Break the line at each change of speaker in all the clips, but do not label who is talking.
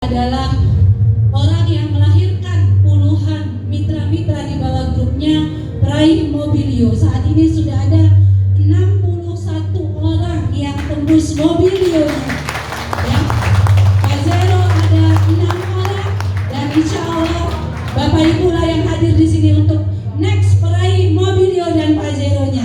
adalah orang yang melahirkan puluhan mitra-mitra di bawah grupnya Peraih Mobilio. Saat ini sudah ada 61 orang yang tembus Mobilio. Ya. Pak Zero ada 6 orang dan insya Allah Bapak Ibu lah yang hadir di sini untuk next Peraih Mobilio dan Pak Zeronya.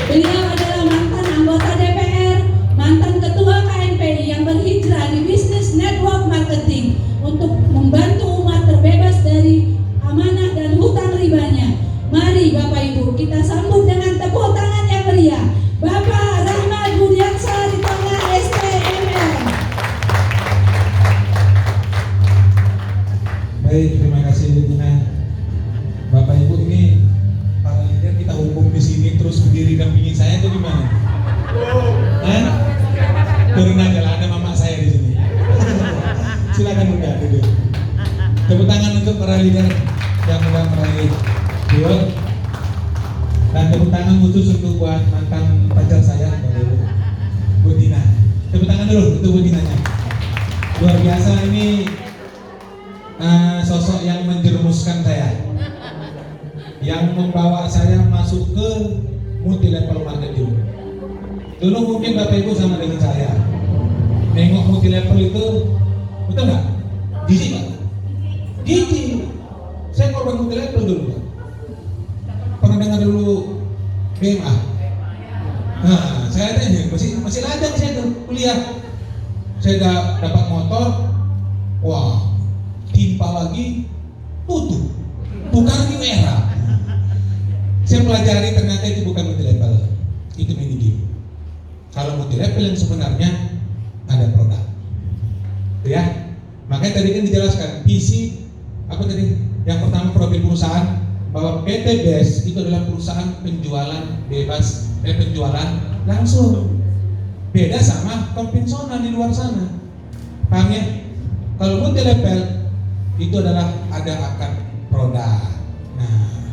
Beliau adalah mantan anggota DPR, mantan ketua KNPI yang berhijrah di bisnis network marketing untuk membantu umat terbebas dari amanah dan hutang ribanya. Mari Bapak Ibu kita sambut dengan tepuk tangan yang meriah Bapak Rahmat Budiansa di tengah SPMR.
Baik, terima kasih Tina. Bapak Ibu, ini para leader kita hukum di sini terus berdiri dampingi saya itu gimana? Turun aja lah, ada mama saya di sini. Silakan udah duduk. Tepuk tangan untuk para leader yang sudah meraih award. Dan tepuk tangan khusus untuk buat mantan pacar saya, Bu Tina. Tepuk tangan dulu untuk Bu Tinanya. Luar biasa ini sosok yang menjerumuskan saya, yang membawa saya masuk ke multi level marketing. Dulu mungkin Bapak Ibu sama dengan saya, nengok multi level itu, betul nggak? Jijik Pak? Jijik. Saya korban multi level dulu Pak. Pernah dengar dulu BMA? Nah, saya tanya, masih lajang saya tuh kuliah. Saya dapat motor, wah, timpa lagi, tutup. Bukan new era. Saya pelajari ternyata itu bukan multi level, itu mini game. Kalau multi level yang sebenarnya ada produk, ya. Makanya tadi kan dijelaskan visi apa tadi? Yang pertama profil perusahaan bahwa PT BES itu adalah perusahaan penjualan bebas, penjualan langsung. Beda sama konvensional di luar sana. Paham ya? Kalau multi level itu adalah ada akad produk. Nah,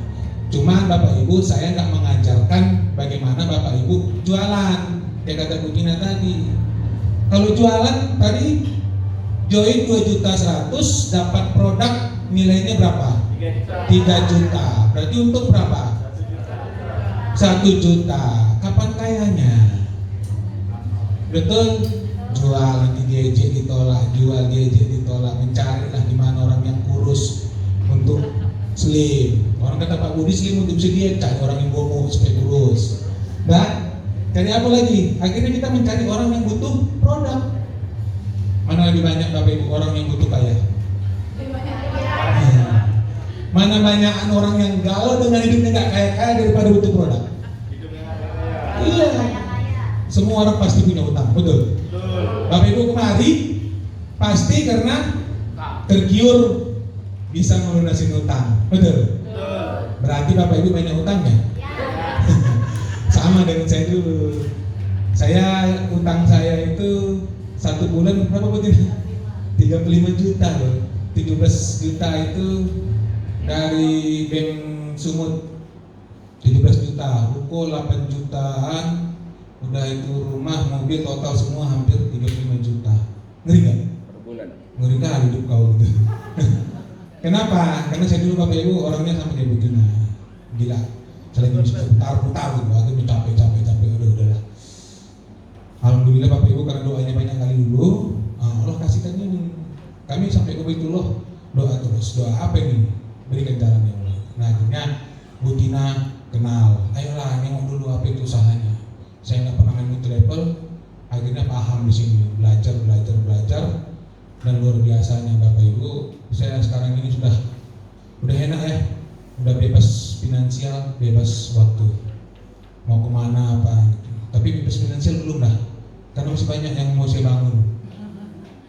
cuma Bapak Ibu saya nggak mengajarkan bagaimana Bapak Ibu jualan. Ya kata Bu Tina tadi. Kalau jualan tadi join 2.100.000 dapat produk nilainya berapa? 3 juta. Berarti untuk berapa? 1 juta. Kapan kayanya? Betul? Jual di GJ ditolak, jual GJ ditolak, mencarilah di mana orang yang kurus untuk slim. Orang kata Pak Budi slim untuk bisa diet, cari orang yang gemuk supaya kurus. Dan cari apa lagi? Akhirnya kita mencari orang yang butuh produk. Mana lebih banyak Bapak Ibu orang yang butuh kaya? Mana banyak orang yang galau dengan hidupnya nggak kaya-kaya daripada butuh produk? Iya. Semua orang pasti punya utang, betul? Bapak Ibu kemari pasti karena tergiur bisa melunasi utang, betul? Berarti Bapak Ibu banyak utangnya? Sama dengan saya dulu. Utang saya itu 1 bulan berapa betul? 35 juta loh. 17 juta itu dari Bank Sumut, 17 juta, ruko 8 jutaan, udah itu rumah, mobil total semua hampir 35 juta. Ngeri gak? Per bulan. Ngeri gak hidup kau gitu. Kenapa? Karena saya dulu Bapak Ibu orangnya sama kayak begini. Gila. Saya lagi putar-putar gitu, akhirnya capek, udah. Alhamdulillah Bapak Ibu karena doanya banyak kali dulu, Allah kasihkan ini. Kami sampai ke Baitullah doa terus. Doa apa ini? Berikan jalan ya Allah. Nah akhirnya Bu Tina kenal. Ayolah nengok dulu apa itu usahanya. Saya nggak pernah main multi level, akhirnya paham di sini. Belajar dan luar biasanya Bapak Ibu. Saya sekarang ini sudah enak ya. Udah bebas finansial, bebas waktu. Mau kemana apa gitu. Tapi bebas finansial belum dah. Karena masih banyak yang mau saya bangun.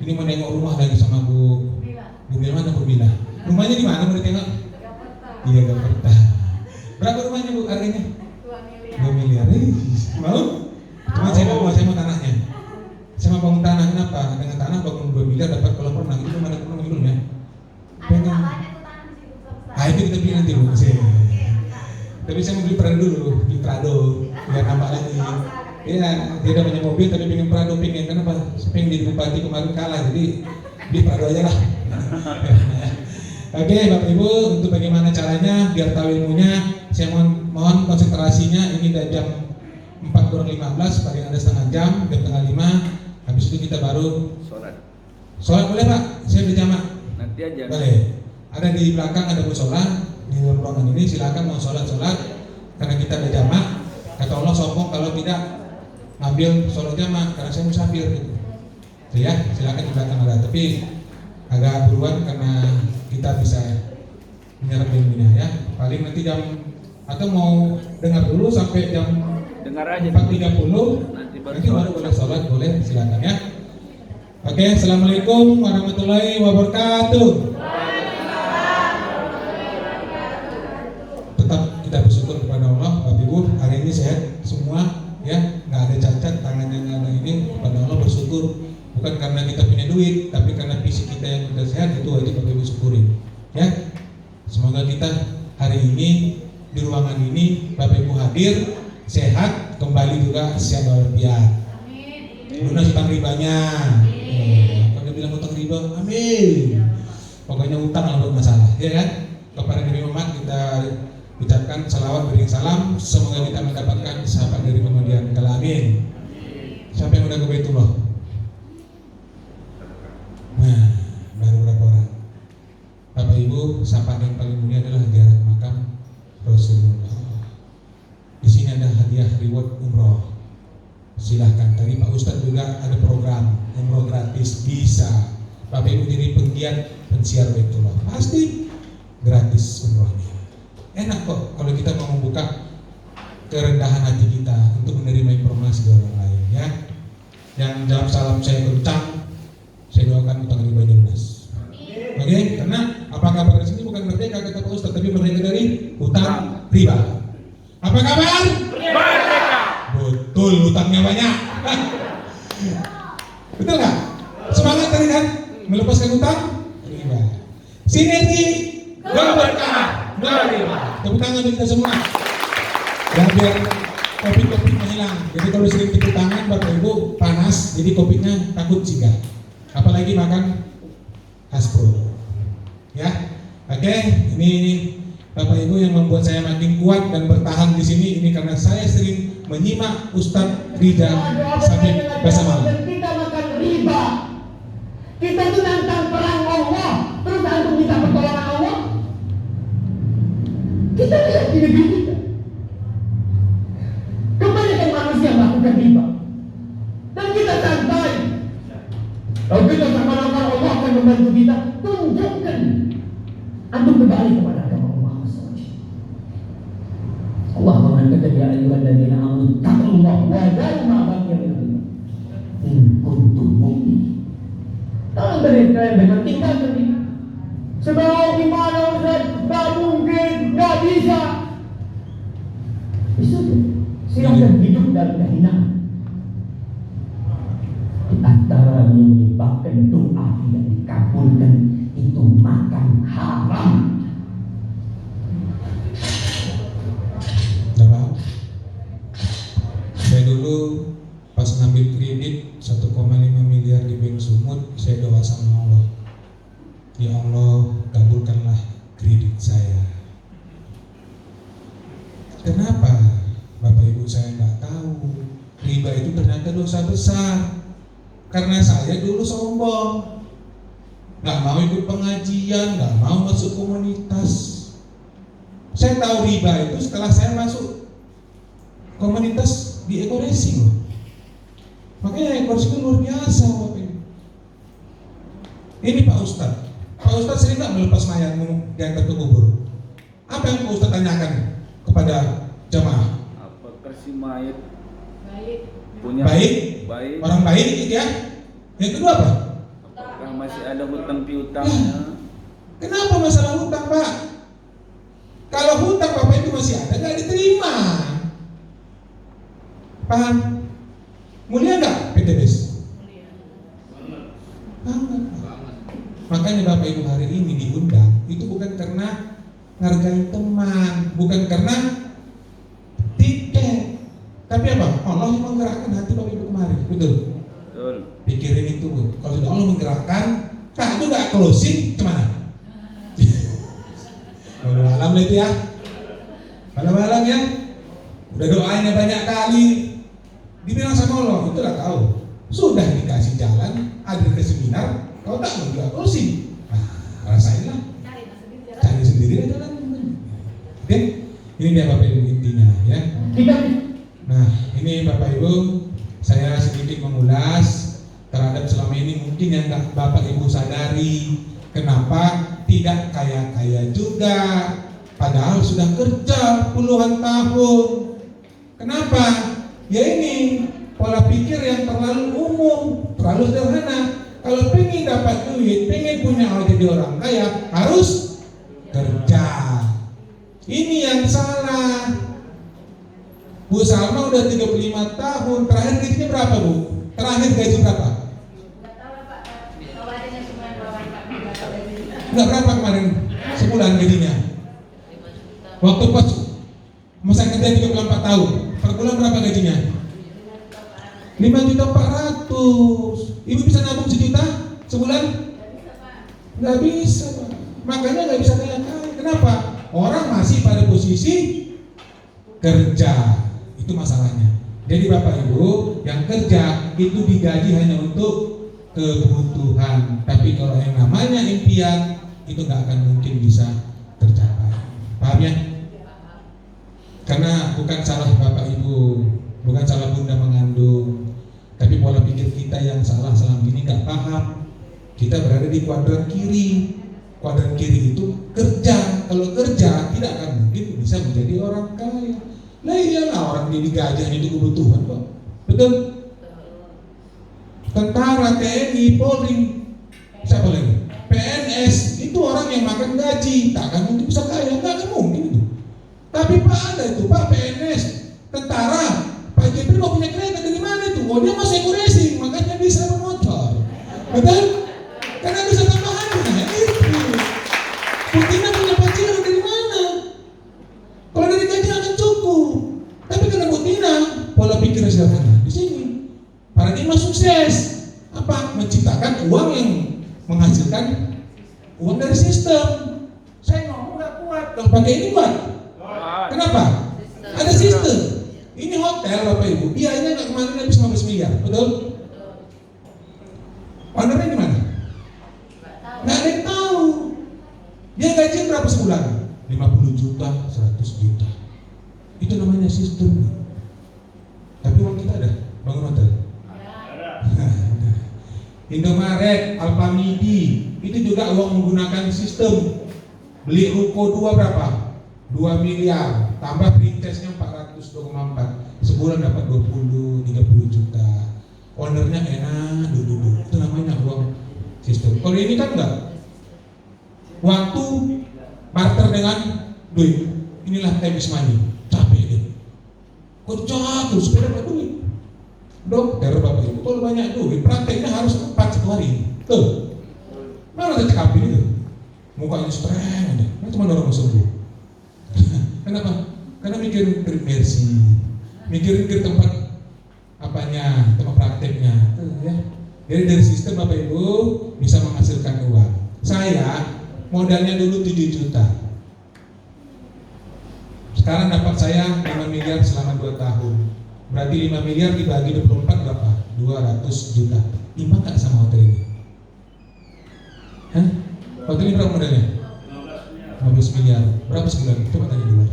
Ini mau nengok rumah lagi sama Bu Bila. Mana Bu Bila? Rumahnya di mana mau ditengok? Iya Jakarta. Berapa rumahnya Bu harganya? 2 miliar. Mau? Cuma saya mau tanahnya. Saya mau bangun tanah, kenapa? Dengan tanah bangun 2 miliar dapat kolam renang. Itu mana kolam renang ya? Pengen. Itu kita pilih nanti Bu. Tapi saya mau beli Prado biar nambah lagi. Iya, dia udah punya mobil tapi pengen Prado, pengen kenapa? Pengen jadi bupati kemarin kalah, jadi Di Prado aja lah. Oke Bapak Ibu, untuk bagaimana caranya biar tahu ilmunya, saya mohon konsentrasinya. Ini udah jam 4:15, paling ada setengah jam, jam setengah 5. Habis itu kita baru sholat boleh Pak? Saya berjamaah.
Nanti aja.
Boleh. Ada di belakang ada musola di dalam ruangan ini, silakan mau sholat karena kita ada jamaah. Kata Allah sombong kalau tidak ngambil sholat jamaah karena saya musafir gitu. Ya, silakan di belakang ada. Tapi agak buruan karena kita bisa menyerap ilmunya ya. Paling nanti jam atau mau dengar dulu sampai jam
Dengar aja
4:30
nanti
nanti baru boleh sholat, boleh silakan ya. Oke, assalamualaikum warahmatullahi wabarakatuh. Tetap kita bersyukur kepada Allah, Bapak Ibu hari ini sehat semua ya, nggak ada cacat, tangannya nggak ada ini, kepada Allah bersyukur. Bukan karena kita punya duit, tapi karena fisik kita yang sudah sehat, itu wajib Bapak Ibu syukurin ya. Semoga kita hari ini di ruangan ini Bapak Ibu hadir sehat, kembali juga sehat walafiat. Lunas utang ribanya. Kalau bilang utang riba, amin. Pokoknya utang lah buat masalah, ya kan? Kepada Nabi Muhammad kita ucapkan salawat beri salam, semoga kita mendapatkan sahabat dari kemudian kala, amin. Siapa yang udah ke Baitullah? Nah, baru berapa orang? Bapak Ibu, sahabat yang paling mulia adalah ziarah makam Rasulullah. Di sini ada hadiah reward umroh. Silahkan, tadi Pak Ustadz juga ada program umroh gratis, bisa Bapak Ibu jadi penggiat pensiar Baitullah, pasti gratis umrohnya. Enak kok kalau kita mau membuka kerendahan hati kita untuk menerima informasi dari orang lain ya. Yang jawab salam saya kencang, saya doakan utang ribanya lunas. Oke, karena apa kabar di sini bukan merdeka kata Pak Ustadz, tapi merdeka dari utang riba. Apa kabar?
Merdeka.
Betul, utangnya banyak. Betul nggak? Semangat tadi kan? Melepaskan utang riba. Sinergi berkah riba. Tepuk tangan untuk kita semua. Ya biar COVID-nya hilang. Jadi kalau sering tepuk tangan Bapak Ibu panas, jadi COVID-nya takut singgah. Apalagi makan Hasbro. Ya, oke. Ini Bapak Ibu yang membuat saya makin kuat dan bertahan di sini ini karena saya sering menyimak Ustadz Rida sampai bersama.
Kita makan riba. Kita itu nantang perang Allah, terus antum minta pertolongan Allah. Kita lihat di negeri kita. Kebanyakan manusia melakukan riba. Dan kita santai. Kalau kita seakan-akan Allah akan membantu kita, tunjukkan. Antum kembali kepada agama Allah. Allah mengatakan ya ayyuhalladzina amanu taqullaha wa dharu ma baqiya min riba in kuntum mu'minin. Kalau mereka dengan tinggalkan riba. Sebab gimana Ustaz? Gak mungkin, gak bisa. Sudah, silahkan hidup dalam kehinaan. Di antara yang menyebabkan doa tidak dikabulkan itu makan haram.
Saya dulu pas ngambil kredit 1,5 miliar di Bank Sumut, saya doa sama Allah, ya Allah kabulkanlah kredit saya. Kenapa? Bapak Ibu saya nggak tahu riba itu ternyata dosa besar. Karena saya dulu sombong, nggak mau ikut pengajian, nggak mau masuk komunitas. Saya tahu riba itu setelah saya masuk komunitas di Eco Racing loh. Makanya Eco Racing luar biasa Bapak Ibu. Ini Pak Ustadz sering nggak melepas mayatmu yang terkubur? Apa yang Pak Ustadz tanyakan kepada jamaah?
Apakah si mayat
Baik, orang baik gitu ya. Yang kedua apa?
Apakah masih ada hutang piutangnya?
Kenapa masalah hutang Pak? Kalau hutang Bapak itu masih ada nggak diterima? Paham? Mulia nggak PTBS? Banget. Makanya Bapak Ibu hari ini diundang itu bukan karena ngargain teman, bukan karena tiket, tapi apa? Allah yang menggerakkan hati Bapak Ibu kemarin, betul?
Betul.
Pikirin itu, Bu. Kalau sudah Allah menggerakkan, Kak juga closing kemana? Malam itu ya, malam ya, udah doanya banyak kali, dibilang sama Allah, itulah kau sudah dikasih jalan, ada ke seminar, kau tak mau juga closing, rasainlah, cari sendiri aja lah. Oke, ini dia Bapak Ibu intinya ya. Nah, ini Bapak Ibu, saya sedikit mengulas terhadap selama ini mungkin yang Bapak Ibu sadari, kenapa tidak kaya-kaya juga, padahal sudah kerja puluhan tahun. Kenapa? Ya ini pola pikir yang terlalu umum, terlalu sederhana. Kalau pengen dapat duit, pengen punya jadi orang kaya, harus kerja. Ini yang salah. Bu Salma udah 35 tahun, terakhir gajinya berapa Bu? Terakhir gaji berapa? Enggak berapa kemarin sebulan gajinya? Waktu pas masa kerja 34 tahun, per bulan berapa gajinya? 5.400.000. Ibu bisa nabung 1 juta sebulan? Nggak bisa Pak. Makanya nggak bisa kaya-kaya. Kenapa? Orang masih pada posisi kerja. Itu masalahnya. Jadi Bapak Ibu yang kerja itu digaji hanya untuk kebutuhan. Tapi kalau yang namanya impian itu nggak akan mungkin bisa tercapai. Paham ya? Karena bukan salah Bapak Ibu, bukan salah Bunda mengandung, tapi pola pikir kita yang salah selama ini nggak paham. Kita berada di kuadran kiri. Kuadran kiri itu kerja. Kalau kerja tidak akan mungkin bisa menjadi orang kaya. Lah iyalah, orang jadi gaji hanya itu kebutuhan kok. Betul? Tentara, TNI, Polri, siapa lagi? PNS itu orang yang makan gaji, tak akan mungkin bisa kaya, tak akan mungkin itu. Tapi Pak ada itu, Pak PNS, tentara, Pak JP mau punya kereta dari mana itu? Oh dia masih Eko Racing, makanya bisa bermotor. Betul? Karena bisa tambahannya, itu. Putina punya paciran dari mana? Kalau dari gaji akan cukup. Tapi karena Putina pola pikir sederhana di sini. Paradigma sukses apa? Menciptakan uang yang menghasilkan uang dari sistem. Saya ngomong nggak kuat, kalau pakai ini kuat. Kenapa? Ada sistem. Ini hotel Bapak Ibu, biayanya nggak kemarin habis 15 miliar, betul? Ownernya di mana? Nggak ada yang tahu. Dia gaji berapa sebulan? 50 juta, 100 juta. Itu namanya sistem. Tapi uang kita ada bangun hotel. Indomaret, Alfamidi, itu juga uang menggunakan sistem. Beli ruko 2 berapa? 2 miliar, tambah princessnya 400,4. Sebulan dapat 20-30 juta. Ownernya enak, duduk. Itu namanya uang sistem. Kalau ini kan enggak. Waktu barter dengan duit. Inilah time is money. Capek deh. Kerja terus supaya dapat duit. Dokter Bapak Ibu, kalau banyak duit, prakteknya harus 4 1 hari. Tuh, mana ada cekap ini tuh? Mukanya streng aja, nah, cuma orang sembuh. Kenapa? Karena mikirin mercy, mikirin ke tempat apanya, tempat prakteknya. Tuh, ya. Jadi dari sistem Bapak Ibu bisa menghasilkan uang. Saya modalnya dulu 7 juta. Sekarang dapat saya 5 miliar selama 2 tahun. Berarti 5 miliar dibagi 24 berapa? 200 juta. Imbang gak sama hotel ini? Hah? Hotel ini berapa modalnya? 15 miliar. Berapa sebulan? Coba tanya dulu.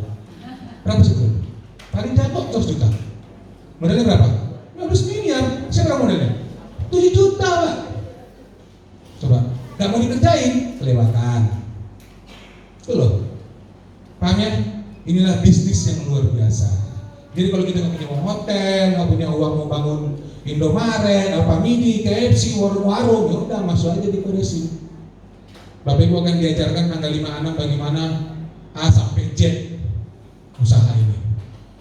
Berapa sebulan? Paling jatuh 100 juta. Modalnya berapa? 15 miliar. Saya berapa modalnya? 7 juta Pak. Coba, gak mau dikerjain, kelewatan. Itu loh. Paham ya? Inilah bisnis yang luar biasa. Jadi kalau kita nggak punya uang hotel, nggak punya uang mau bangun Indomaret, Alfamidi, KFC, warung-warung, ya udah masuk aja di Koresi. Bapak Ibu akan diajarkan tanggal 5/6 bagaimana A sampai Z usaha ini.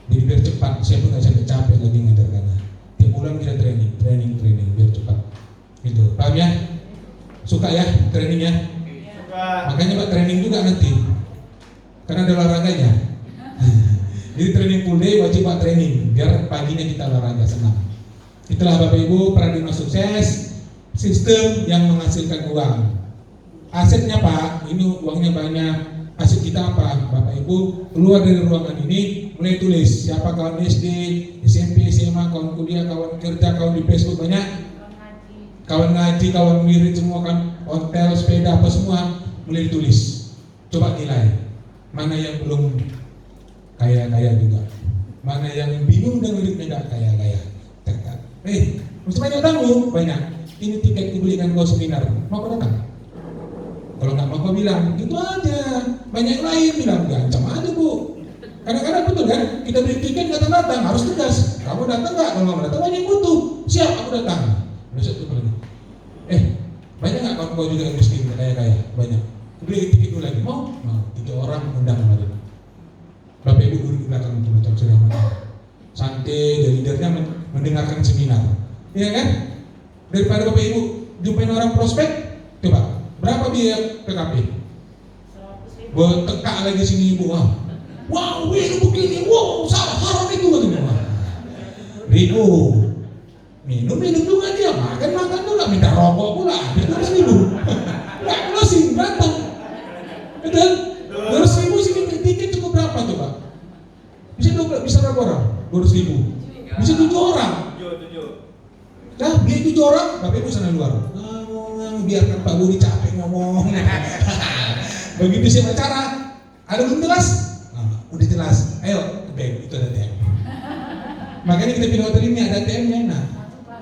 Jadi biar cepat, saya pun nggak sampai capek lagi ngajarkannya. Tiap bulan kita training biar cepat. Gitu, paham ya? Suka ya trainingnya? Makanya Pak training juga nanti, karena ada olahraganya. Jadi training full day wajib Pak training biar paginya kita olahraga senang. Itulah Bapak Ibu paradigma sukses. sistem yang menghasilkan uang. Asetnya Pak, ini uangnya banyak. Aset kita apa? Bapak Ibu keluar dari ruangan ini, mulai tulis siapa kawan SD, SMP, SMA, kawan kuliah, kawan kerja, kawan di Facebook banyak, kawan ngaji, kawan wirid semua kan, hotel, sepeda apa semua, mulai ditulis. Coba nilai mana yang belum kaya-kaya juga, mana yang bingung dan duitnya nggak kaya-kaya. Catat. Masih banyak tamu, banyak. Ini tiket dibelikan kau seminar, mau kau datang? Kalau nggak mau kau bilang, gitu aja. Banyak lain bilang, gancam aja Bu. Kadang-kadang betul kan, kita beli tiket datang-datang, harus tegas. Kamu datang nggak? Kalau nggak datang, banyak butuh. Siap, aku datang. Besok itu lagi. Banyak nggak kawan kau juga yang miskin, kaya-kaya? Banyak. Beli tiket dulu lagi, mau? Mau. 3 orang undang kemarin. Bapak Ibu duduk di belakang itu macam ceramah. Santai, dan leadernya mendengarkan seminar. Iya kan? Daripada Bapak Ibu jumpain orang prospek, coba berapa biaya PKP? 100.000. Buat tekak lagi sini Ibu. Wow, ini begini, wow, salah haram itu bagaimana? Ribu. Minum juga dia, makan juga, minta rokok pula, dia 200.000. Nggak closing, berantem. Betul? 200.000 sini tiket cukup berapa coba? Bisa berapa orang? 200.000. Bisa 7 orang. Nah, dia 7 orang, Bapak Ibu sana luar. Biarkan Pak Budi capek ngomong. Begitu saya bicara, ada belum jelas? Udah jelas. Ayo, itu ada ATM. Makanya kita pilih hotel ini ada ATM-nya enak.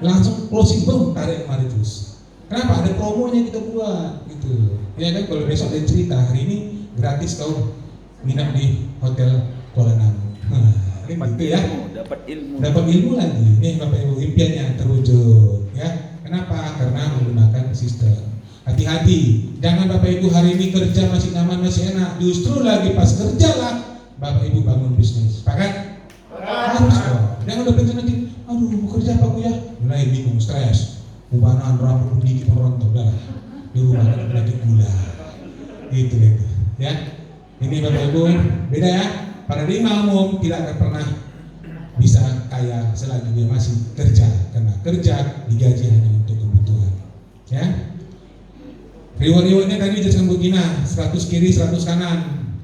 Langsung closing boom, tarik kemari terus. Kenapa? Ada promonya kita buat gitu. Ya kan, kalau besok ada cerita, hari ini gratis kau nginap di hotel Kuala Namu. Gitu ya. Dapat ilmu lagi. Nih Bapak Ibu, impiannya terwujud ya. Kenapa? Karena menggunakan sistem. Hati-hati, jangan Bapak Ibu hari ini kerja masih nyaman, masih enak. Justru lagi pas kerja lah Bapak Ibu bangun bisnis. Sepakat? Harus dong. Jangan udah kerja nanti, aduh mau kerja apa aku ya? Mulai bingung, stres, ubanan, rambut gigi merontok dah. Di rumah ada penyakit gula. Gitu. Ya. Ini Bapak Ibu beda ya. Paradigma umum tidak akan pernah bisa kaya selagi dia masih kerja, karena kerja digaji hanya untuk kebutuhan. Ya. Reward-rewardnya tadi jelaskan begini, 100 kiri, 100 kanan.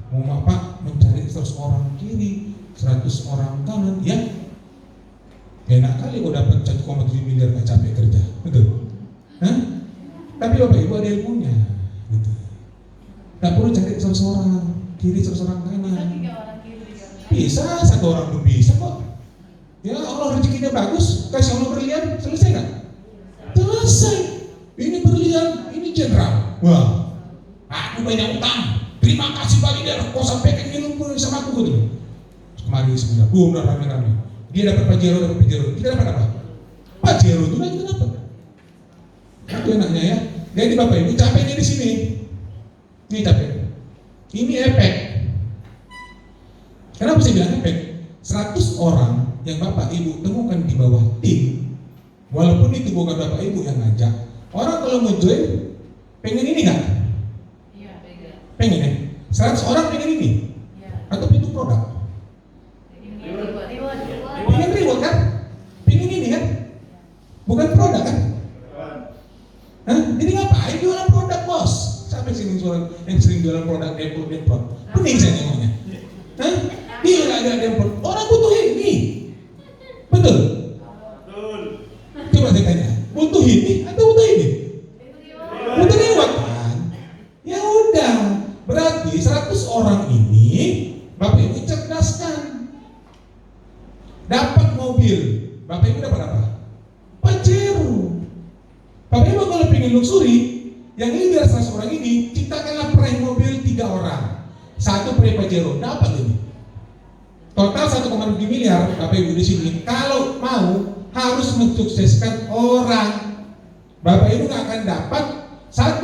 Mau apa? Mencari 100 orang kiri, 100 orang kanan, ya. Enak kali kau dapat 1,7 miliar nggak capek kerja, betul? Hah? Tapi Bapak Ibu ada ilmunya, gitu. Nggak perlu cari 100 orang kiri, 100 orang kanan. Bisa, 1 orang pun bisa kok. Ya Allah rezekinya bagus, kasih Allah berlian, selesai nggak? Selesai. Ini berlian, ini jenderal. Wah, aku banyak utang. Terima kasih Pak Leader, kau sampaikan ilmu sama aku gitu. Kemarin sebenarnya, udah rame-rame. Dia dapat Pajero, kita dapat apa? Pajero itu lah kita dapat. Itu enaknya ya. Jadi Bapak Ibu capeknya di sini. Ini capek. Ini efek. Kenapa saya bilang efek? 100 orang yang Bapak Ibu temukan di bawah tim, walaupun itu bukan Bapak Ibu yang ngajak, orang kalau mau join pengen ini nggak? Iya, pengen ya? 100 orang pengen ini? Iya. Atau itu produk? Pengen reward kan? Pengen ini kan? Bukan produk kan? Hah? Jadi ngapain jualan produk bos? Sampai sini yang sering jualan produk depot. Pening saya ngomongnya. Hah? Iya ada depot. Orang butuh ini. Betul? Coba saya tanya, butuh ini atau butuh ini? Butuh reward kan? Ya udah, berarti 100 orang ini Bapak Ibu cerdaskan. Dapat mobil, Bapak Ibu dapat apa? Pajero. Bapak Ibu kalau pengen luxury, yang ini biar 100 orang ini ciptakanlah peraih mobil 3 orang, 1 peraih Pajero, dapat ini. Total 1,7 miliar Bapak Ibu di sini. Kalau mau harus mensukseskan orang. Bapak Ibu nggak akan dapat 1,7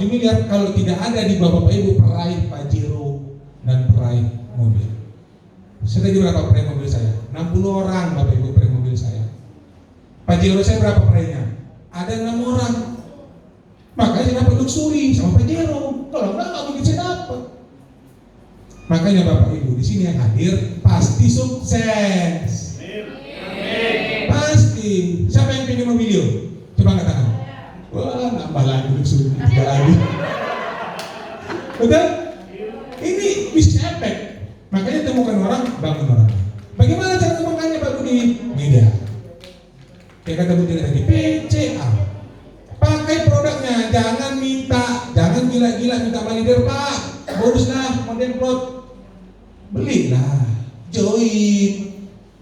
miliar kalau tidak ada di bawah Bapak Ibu peraih Pajero dan peraih mobil. Saya tadi berapa peraih mobil saya? 60 orang Bapak Ibu peraih mobil saya. Pajero saya berapa peraihnya? Ada 6 orang. Makanya saya dapat luxury sama Pajero. Kalau nggak mungkin saya dapat. Makanya Bapak Ibu di sini yang hadir pasti sukses. Pasti. Siapa yang pengen mobil? Coba angkat tangan. Betul? Ini bisnis efek. Makanya temukan orang, bangun orang. Bagaimana cara temukannya baru di media? Kayak kata Bu Tina tadi, PCA. Pakai produknya, jangan gila-gila minta manajer, Pak. Bonuslah, model plot. Belilah, join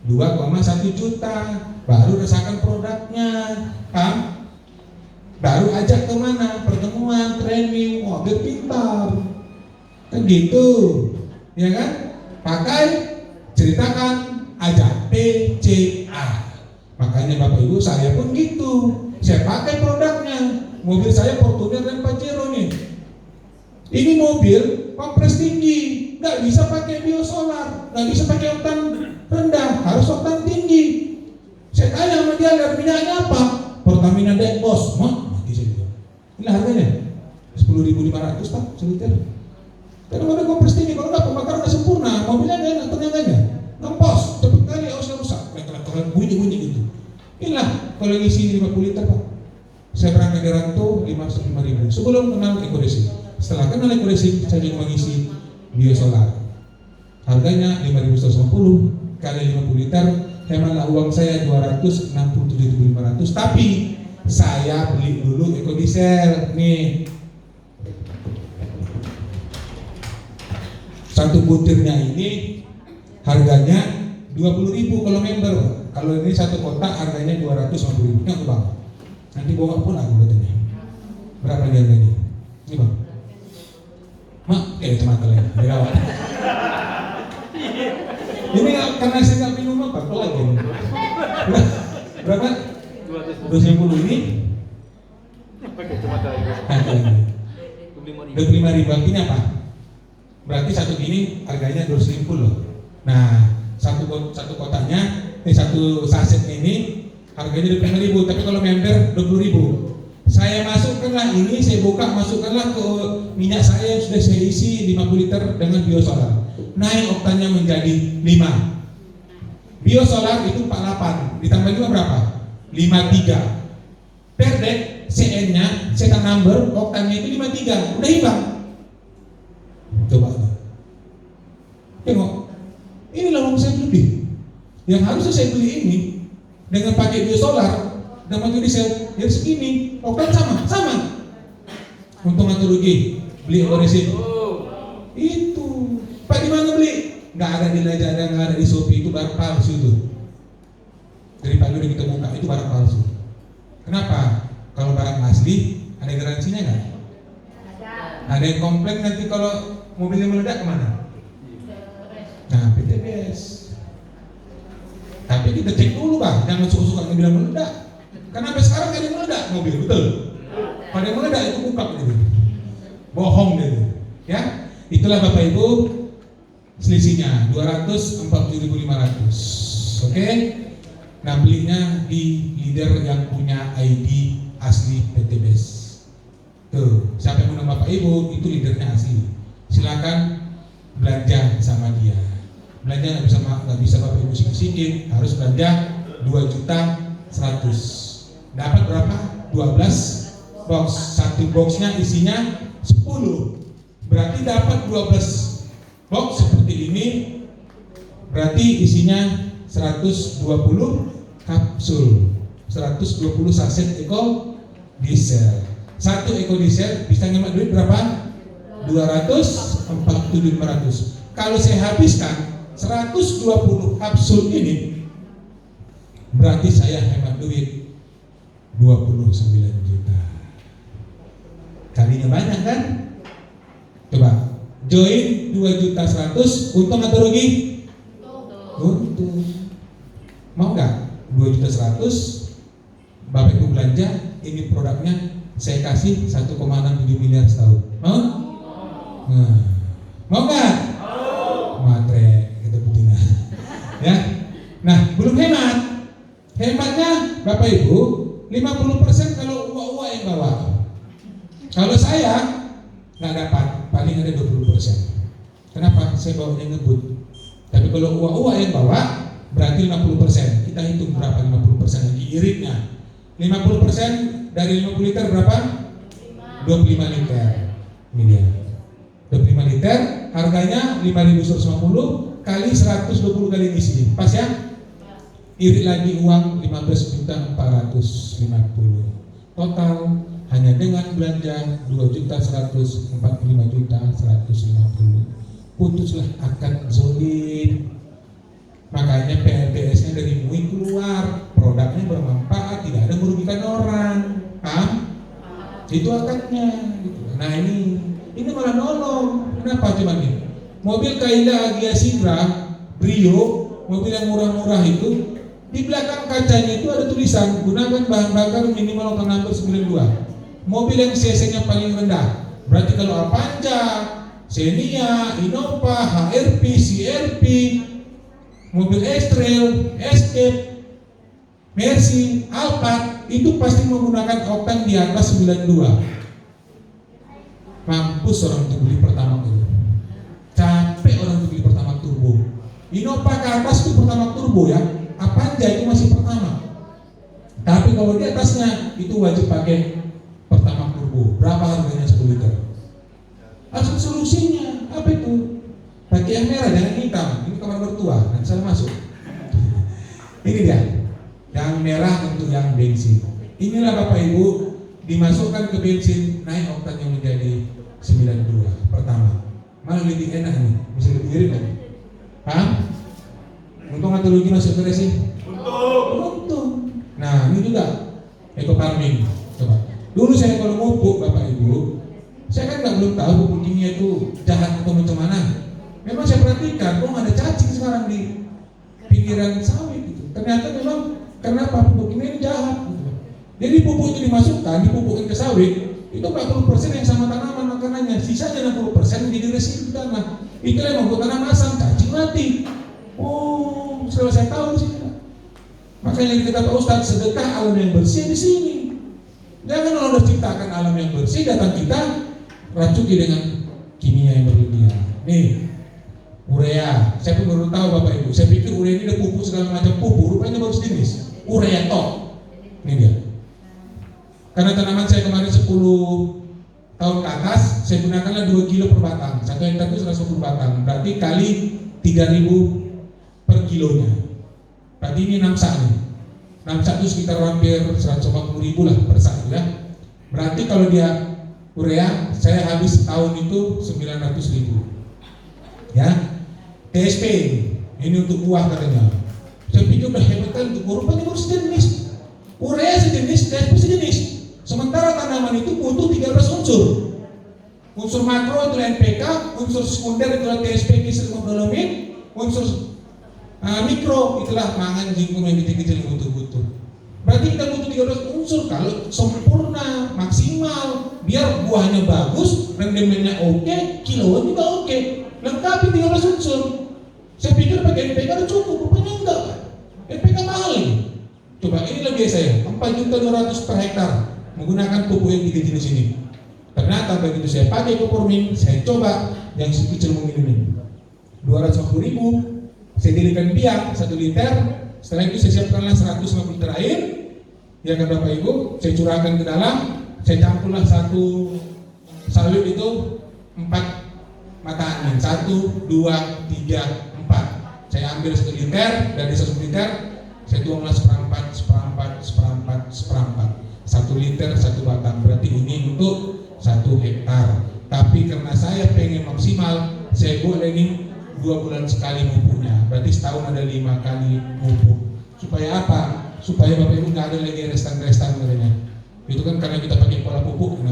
2,1 juta, baru rasakan produknya, baru ajak kemana, pertemuan, training, biar pintar, kan gitu, ya kan? Pakai, ceritakan, ajak PCA. Makanya Bapak Ibu saya pun gitu, saya pakai produknya, mobil saya Fortuner dan Pajero nih. Ini mobil kompres tinggi, nggak bisa pakai biosolar, nggak bisa pakai oktan rendah, harus oktan tinggi. Saya tanya sama dia, lihat minyaknya apa? Pertamina Deck Bos, mati saya juga. Ini harganya 10.500 Pak seliter. Karena mobil kompres tinggi, kalau nggak pembakaran nggak sempurna, mobilnya nggak enak tenaganya, ngempos, cepet kali ausnya rusak, bunyi gitu. Inilah kalau ngisi 50 liter Pak. Saya berangkat di Ranto 5.000 sebelum kenal ekodesi. Setelah kenal ekodesi, saya juga mengisi biosolar. Harganya 5.150 kali 50 liter, hematlah uang saya 267.500. Tapi saya beli dulu ekodiesel nih. Satu butirnya ini harganya 20.000 kalau member. Kalau ini satu kotak harganya 250.000. Enggak Bang. Nanti bawa pun aku katanya. Berapa dia harganya? Ini Bang. Mak, kacamata lagi. Dirawat. Ini karena saya nggak minum apa lagi. Berapa? 250 ini.
Pakai kacamata lagi.
25.000 artinya apa? Berarti satu gini harganya 250 loh. Nah, satu kotaknya, satu saset ini harganya 25.000, tapi kalau member 20.000. Saya masukkanlah ini, saya buka, masukkanlah ke minyak saya yang sudah saya isi 50 liter dengan biosolar. Naik oktannya menjadi 5. Biosolar itu 48, ditambah 5 berapa? 53. Per dek, CN-nya, cetak number, oktannya itu 53, udah hilang. Coba tengok, inilah uang saya lebih. Yang harusnya saya beli ini dengan pakai biosolar dan pakai diesel, ya segini, oktan sama. Untung atau rugi beli ekodesi itu. Pak di mana beli? Nggak ada di Lazada, nggak ada di Shopee, itu barang palsu itu. Dari Pak udah kita buka, itu barang palsu. Kenapa? Kalau barang asli ada garansinya nggak? Ada yang komplain nanti kalau mobilnya meledak kemana? Nah, PTBS. Tapi kita cek dulu Bang, jangan suka-suka bilang meledak. Karena sampai sekarang ada yang meledak mobil, betul? Pada yang meledak itu buka gitu. Bohong gitu. Ya, itulah Bapak Ibu selisihnya 247.500. Oke? Nah, belinya di leader yang punya ID asli PTBS. Tuh, siapa yang undang Bapak Ibu itu leadernya asli. Silakan belanja sama dia. Belanja nggak bisa Bapak Ibu sikit-sikit, harus belanja 2.100.000. Dapat berapa? 12 box. Satu boxnya isinya 10. Berarti dapat 12 box seperti ini. Berarti isinya 120 kapsul, 120 saset eko diesel. Satu eko diesel bisa ngemat duit berapa? 247.500. Kalau saya habiskan 120 kapsul ini, berarti saya hemat duit 29 juta. Kalinya banyak kan? Coba join 2.100.000, untung atau rugi? Untung. Mau nggak? 2.100.000 Bapak Ibu belanja, ini produknya saya kasih 1,67 miliar setahun. Mau? Nah, mau nggak? Matre kita betina. Ya. Nah, belum hemat. Hematnya Bapak Ibu 50% kalau uang yang bawa. Kalau saya nggak dapat, paling ada 20%. Kenapa? Saya bawanya ngebut. Tapi kalau uang yang bawa berarti 50%. Kita hitung berapa 50% lagi iritnya. 50% dari 50 liter berapa? 25 liter. Ini dia. 25 Harganya 5.150 kali 120 kali ngisi. Pas ya? Irit lagi uang 15.450. Total hanya dengan belanja 2.145.150. Putuslah akad zolim. Makanya PLTS-nya dari MUI keluar, produknya bermanfaat, tidak ada merugikan orang. Paham? Itu akadnya. Gitu. Nah ini malah nolong. Kenapa coba nih? Mobil Kaila Agia Sigra Brio, mobil yang murah-murah itu, di belakang kacanya itu ada tulisan gunakan bahan bakar minimal oktan number 92. Mobil yang CC-nya paling rendah. Berarti kalau Avanza, Xenia, Innova, HRV, CRV, mobil X-Trail, Escape, Mercy, Alphard itu pasti menggunakan oktan di atas 92. Mampus orang untuk beli pertama itu. Capek orang untuk beli pertama turbo. Innova ke atas itu pertama turbo ya. Avanza itu masih pertama. Tapi kalau di atasnya itu wajib pakai pertama turbo. Berapa harganya 10 liter? Langsung solusinya apa itu? Pakai yang merah, jangan hitam. Ini kamar mertua, nanti salah masuk. Ini dia, yang merah untuk yang bensin. Inilah Bapak Ibu, dimasukkan ke bensin, naik oktan yang menjadi 92 pertama. Malah lebih enak nih, bisa lebih irit lagi. Paham? Untung atau rugi masuk ke racing? Untung. Nah ini juga eco farming. Coba. Dulu saya kalau pupuk Bapak Ibu, saya kan belum tahu pupuk kimia itu jahat atau macam mana. Memang saya perhatikan, ada cacing sekarang di pinggiran sawit gitu. Ternyata memang kenapa pupuk kimia ini jahat gitu. Jadi pupuk itu dimasukkan, dipupukin ke sawit, itu 40% yang sama tanaman makanannya, sisanya 60% menjadi residu tanah. Itu yang membuat tanah masam, cacing mati. Oh, setelah saya tahu sih. Makanya kita Pak Ustadz, sedekah alam yang bersih di sini. Jangan kalau udah ciptakan alam yang bersih, datang kita racuki dengan kimia yang berlebihan. Nih, urea. Saya pun baru tahu Bapak Ibu. Saya pikir urea ini ada pupuk segala macam pupuk, rupanya baru sejenis. Urea top. Ini dia. Karena tanaman saya kemarin 10 tahun ke atas, saya gunakanlah 2 kilo per batang. 1 hektar itu 110 batang. Berarti kali 3.000 per kilonya. Berarti ini 6 sak nih. 6 sak itu sekitar hampir 140.000 lah per sak ya. Berarti kalau dia urea, saya habis tahun itu 900.000. Ya. TSP ini untuk buah katanya. Saya pikir udah hebat kan untuk buah, rupanya baru sejenis. Urea sejenis, TSP sejenis. Sementara tanaman itu butuh 13 unsur. Unsur makro itu NPK, unsur sekunder itulah TSP, kisrimodolamid, unsur mikro itulah mangan, jingkung yang kecil-kecil yang butuh-butuh. Berarti kita butuh 13 unsur kalau sempurna, maksimal, biar buahnya bagus, rendemennya oke, kiloan juga oke. Lengkapi 13 unsur. Saya pikir pakai NPK udah cukup, rupanya enggak. NPK mahal ini. Coba ini lebih saya, 4.200.000 per hektar menggunakan pupuk yang 3 jenis ini. Ternyata begitu saya pakai Coformin, saya coba yang kecil mungkin ini 250.000, saya jadikan biang 1 liter. Setelah itu saya siapkanlah 150 liter air. Ya kan Bapak Ibu, saya curahkan ke dalam, saya campurlah 1 salut itu 4 mata angin, 1, 2, 3, 4. Saya ambil 1 liter, dari 1 liter saya tuanglah seperempat. 1 liter 1 batang, berarti ini untuk 1 hektar. Tapi karena saya pengen maksimal, saya buat ini 2 bulan sekali pupuknya. Berarti setahun ada 5 kali pupuk. Supaya apa? Supaya Bapak Ibu nggak ada lagi restan katanya. Itu kan karena kita pakai pola pupuk 6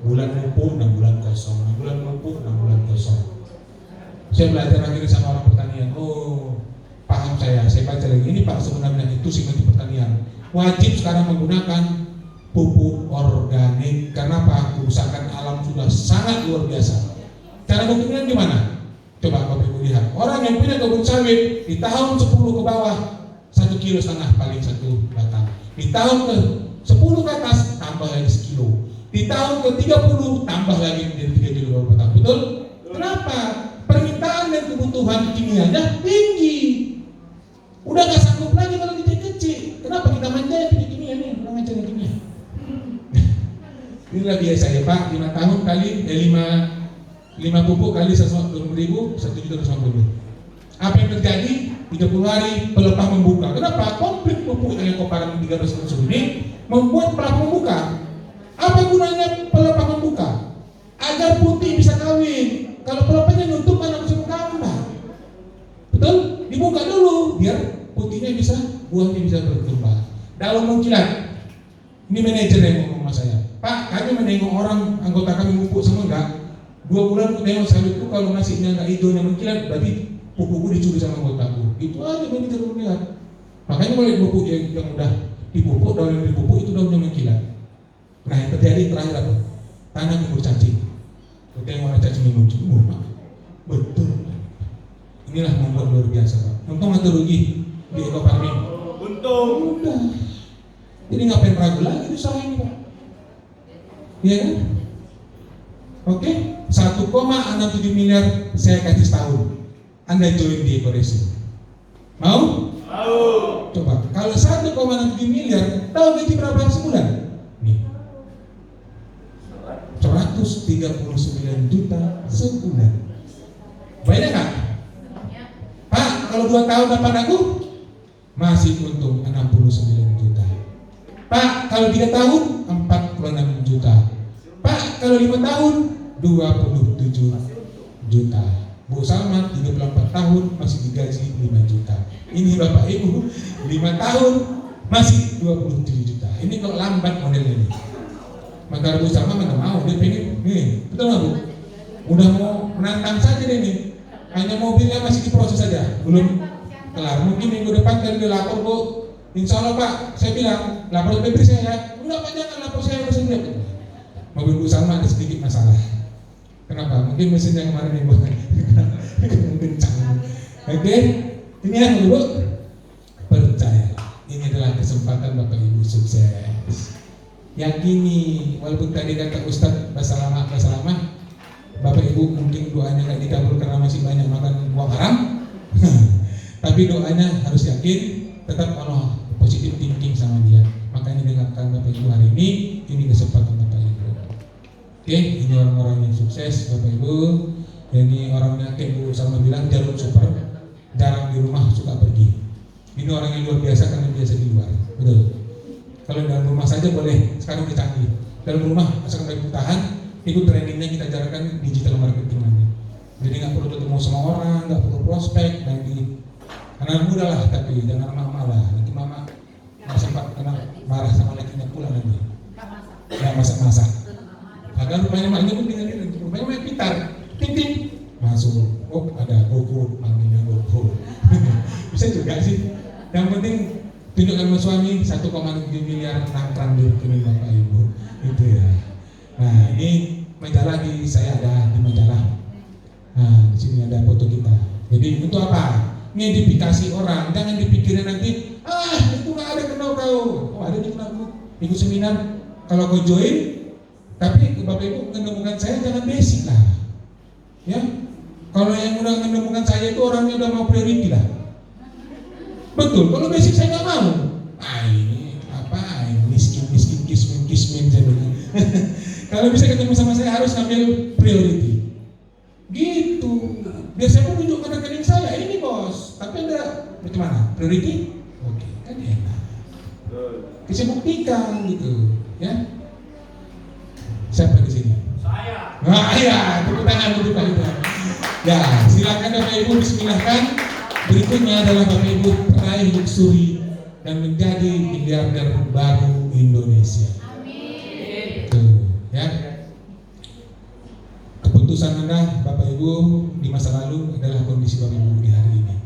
bulan pupuk, 6 bulan kosong, 6 bulan pupuk, 6 bulan kosong. Saya belajar akhirnya sama orang pertanian. Oh, paham saya baca lagi. Ini Pak sebenarnya itu simetri pertanian. Wajib sekarang menggunakan pupuk organik. Karena apa? Kerusakan alam sudah sangat luar biasa. Cara buktinya gimana? Coba Bapak Ibu lihat. Orang yang punya kebun sawit di tahun 10 ke bawah 1,5 kilo paling 1 batang. Di tahun ke 10 ke atas tambah lagi 1 kilo. Di tahun ke 30 tambah lagi menjadi 3 kilo per batang. Betul? Kenapa? Permintaan dan kebutuhan kimianya tinggi. Udah gak sanggup lagi kalau kecil-kecil. Kenapa kita manjain punya kimia nih? Orang aja kimia. Inilah biasa ya Pak, 5 tahun kali 5 5 pupuk kali 120.000, 1.250.000. Apa yang terjadi? 30 hari pelepah membuka. Kenapa? Komplit pupuk yang komparan 300 unsur ini membuat pelepah membuka. Apa gunanya pelepah membuka? Agar putih bisa kawin. Kalau pelepahnya nutup, mana bisa kawin, Pak? Betul? Dibuka dulu biar putihnya bisa, buahnya bisa berkembang. Dalam mengkilat. Ini manajer yang ngomong sama saya. Pak, kami menengok orang anggota kami pupuk sama enggak? 2 bulan aku tengok sawitku kalau nasinya enggak hijau yang mengkilat, berarti pupukku dicuri sama anggotaku. Itu aja manajer melihat. Makanya kalau pupuk yang udah dipupuk, daun yang dipupuk itu daunnya mengkilat. Nah, yang terjadi terakhir apa? Tanah kubur cacing. Kita yang warna cacing yang muncul, Pak. Betul. Inilah membuat luar biasa, Pak. Untung atau rugi di Eko Farming?
Untung.
Udah. Jadi ngapain ragu lagi usaha ini, Pak? Iya kan? Oke, 1,67 miliar saya kasih setahun. Anda join di Eko Racing. Mau?
Mau.
Coba, kalau 1,67 miliar, tahu gaji berapa sebulan? Nih, 139 juta sebulan. Banyak nggak? Pak, kalau 2 tahun dapat aku masih untung 69 juta. Pak, kalau 3 tahun 46 juta. Pak, kalau 5 tahun 27 juta. Bu Salma 34 tahun masih digaji 5 juta. Ini Bapak Ibu 5 tahun masih 27 juta. Ini kalau lambat modelnya nih. Maka Bu Salma mana mau, dia pengen nih, betul nggak Bu? Udah mau menantang saja deh nih. Hanya mobilnya masih diproses saja, belum kelar. Mungkin minggu depan kali dia lapor, Bu. Insya Allah Pak, saya bilang lapor ke saya ya. Enggak Pak, jangan lapor saya, harus lihat. Mobil Bu Salma ada sedikit masalah. Kenapa? Mungkin mesin yang kemarin yang kencang. Oke, ini yang dulu percaya. Ini adalah kesempatan Bapak Ibu sukses. Yakini, walaupun tadi kata Ustadz bahasa lama, Bapak Ibu mungkin doanya nggak dikabul karena masih banyak makan uang haram. Tapi doanya harus yakin, tetap Allah positif thinking sama dia. Makanya dengarkan Bapak Ibu hari ini kesempatan Bapak Ibu. Oke, ini orang-orang yang sukses Bapak Ibu. Ini orangnya kayak Bu Salma bilang jalur super, jarang di rumah, suka pergi. Ini orang yang luar biasa karena biasa di luar, betul. Kalau dalam rumah saja boleh, sekarang kita canggih. Dalam rumah asalkan baik tahan, ikut trainingnya kita ajarkan digital marketing nanti. Jadi nggak perlu ketemu sama orang, nggak perlu prospek, nanti anak muda lah, tapi jangan mama lah. Nanti mama sempat kena marah sama lakinya pula nanti. Nggak masak-masak. Padahal rumahnya maknya pun tinggal di rumahnya main pintar, ting masuk. Oh ada GoFood, manggilnya GoFood. Bisa juga sih. Yang penting tunjukkan sama suami 1,7 miliar nangkrang di rekening Bapak Ibu. Itu ya. Nah ini majalah saya ada di majalah. Nah di sini ada foto kita. Jadi untuk apa? Ngedifikasi orang. Jangan dipikirin nanti itu nggak ada kenal kau. Oh ada di kenal ikut seminar. Kalau kau join, tapi Bapak Ibu menemukan saya jangan basic lah. Ya. Kalau yang udah menemukan saya itu orangnya udah mau priority lah. Betul, kalau basic saya nggak mau. Ini apa? Miskin, kismin saya bilang. Kalau bisa ketemu sama saya harus ngambil priority. Gitu. Biar saya pun tunjukkan rekening saya ini bos. Tapi ada bagaimana? Priority? Oke, kan enak. Bisa buktikan gitu, ya. Siapa di sini?
Saya.
Nah, iya, tepuk tangan untuk Pak Ibu. Ya, silakan Bapak Ibu bismillahkan. Berikutnya adalah Bapak Ibu peraih luxury dan menjadi miliarder baru Indonesia. Amin. Tuh, ya. Keputusan Anda Bapak Ibu di masa lalu adalah kondisi Bapak Ibu di hari ini.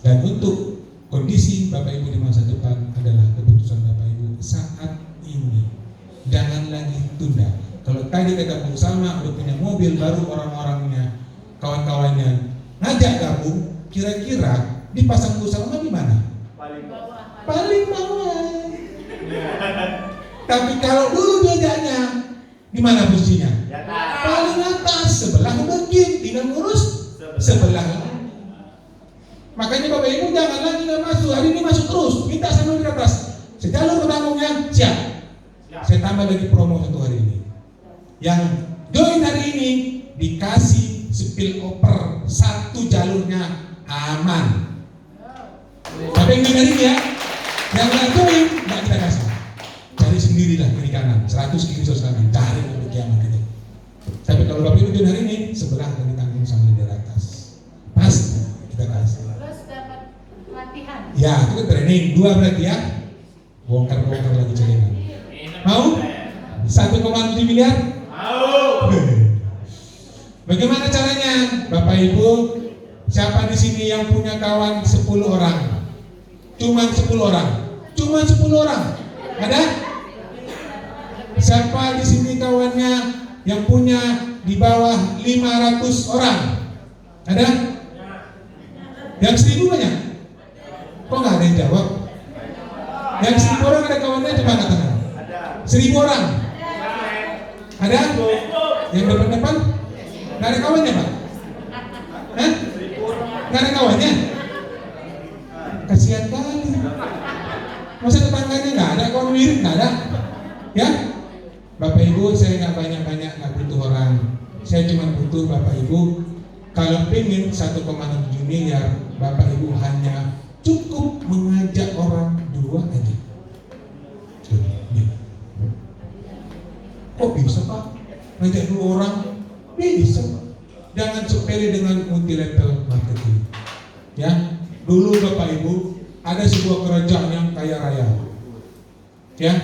Dan untuk kondisi Bapak Ibu di masa depan adalah keputusan Bapak Ibu saat ini. Jangan lagi tunda. Kalau tadi kata Bu Salma udah punya mobil baru, orang-orangnya, kawan-kawannya ngajak gabung, kira-kira dipasang Bu Salma di mana?
Paling bawah.
Paling bawah. Tapi kalau dulu diajaknya di mana posisinya? Paling atas, sebelah mungkin, tinggal ngurus sebelah. Makanya Bapak Ibu jangan lagi nggak masuk, hari ini masuk terus, minta sambil di atas. Sejalur penanggungan siap. Saya tambah lagi promo satu hari ini. Yang join hari ini ini dikasih spillover satu jalurnya aman. Tapi yang dengerin ya, yang ngakuin nggak kita kasih. Cari sendirilah kiri kanan, 100 kiri kanan, cari sampai kiamat itu. Tapi kalau Bapak Ibu hari ini sebelah akan ditanggung sama di atas. Pas kita kasih.
Terus dapat latihan.
Ya, itu training 2 berarti ya. Bongkar-bongkar lagi celengan. Mau? 1,7 miliar?
Mau.
Bagaimana caranya? Bapak Ibu, siapa di sini yang punya kawan 10 orang? Cuman 10 orang. Cuman 10 orang. Ada? Siapa di sini kawannya yang punya di bawah 500 orang? Ada? Yang 1000 banyak? Kok nggak ada yang jawab? Yang 1000 orang ada kawannya, coba angkat tangan. 1000 orang? Ada? Yang depan-depan? Nggak ada kawannya, Pak? Hah? Nggak ada kawannya? Kasihan kali. Masa tetangganya nggak ada, kawan mirip nggak ada? Ya? Bapak Ibu, saya nggak banyak-banyak, nggak butuh orang. Saya cuma butuh Bapak Ibu. Kalau pengen 1,7 miliar, Bapak Ibu hanya cukup mengajak orang 2 aja. Kok bisa, Pak? Ngajak 2 orang? Bisa, Pak. Jangan sepele dengan multi level marketing. Ya, dulu Bapak Ibu ada sebuah kerajaan yang kaya raya. Ya,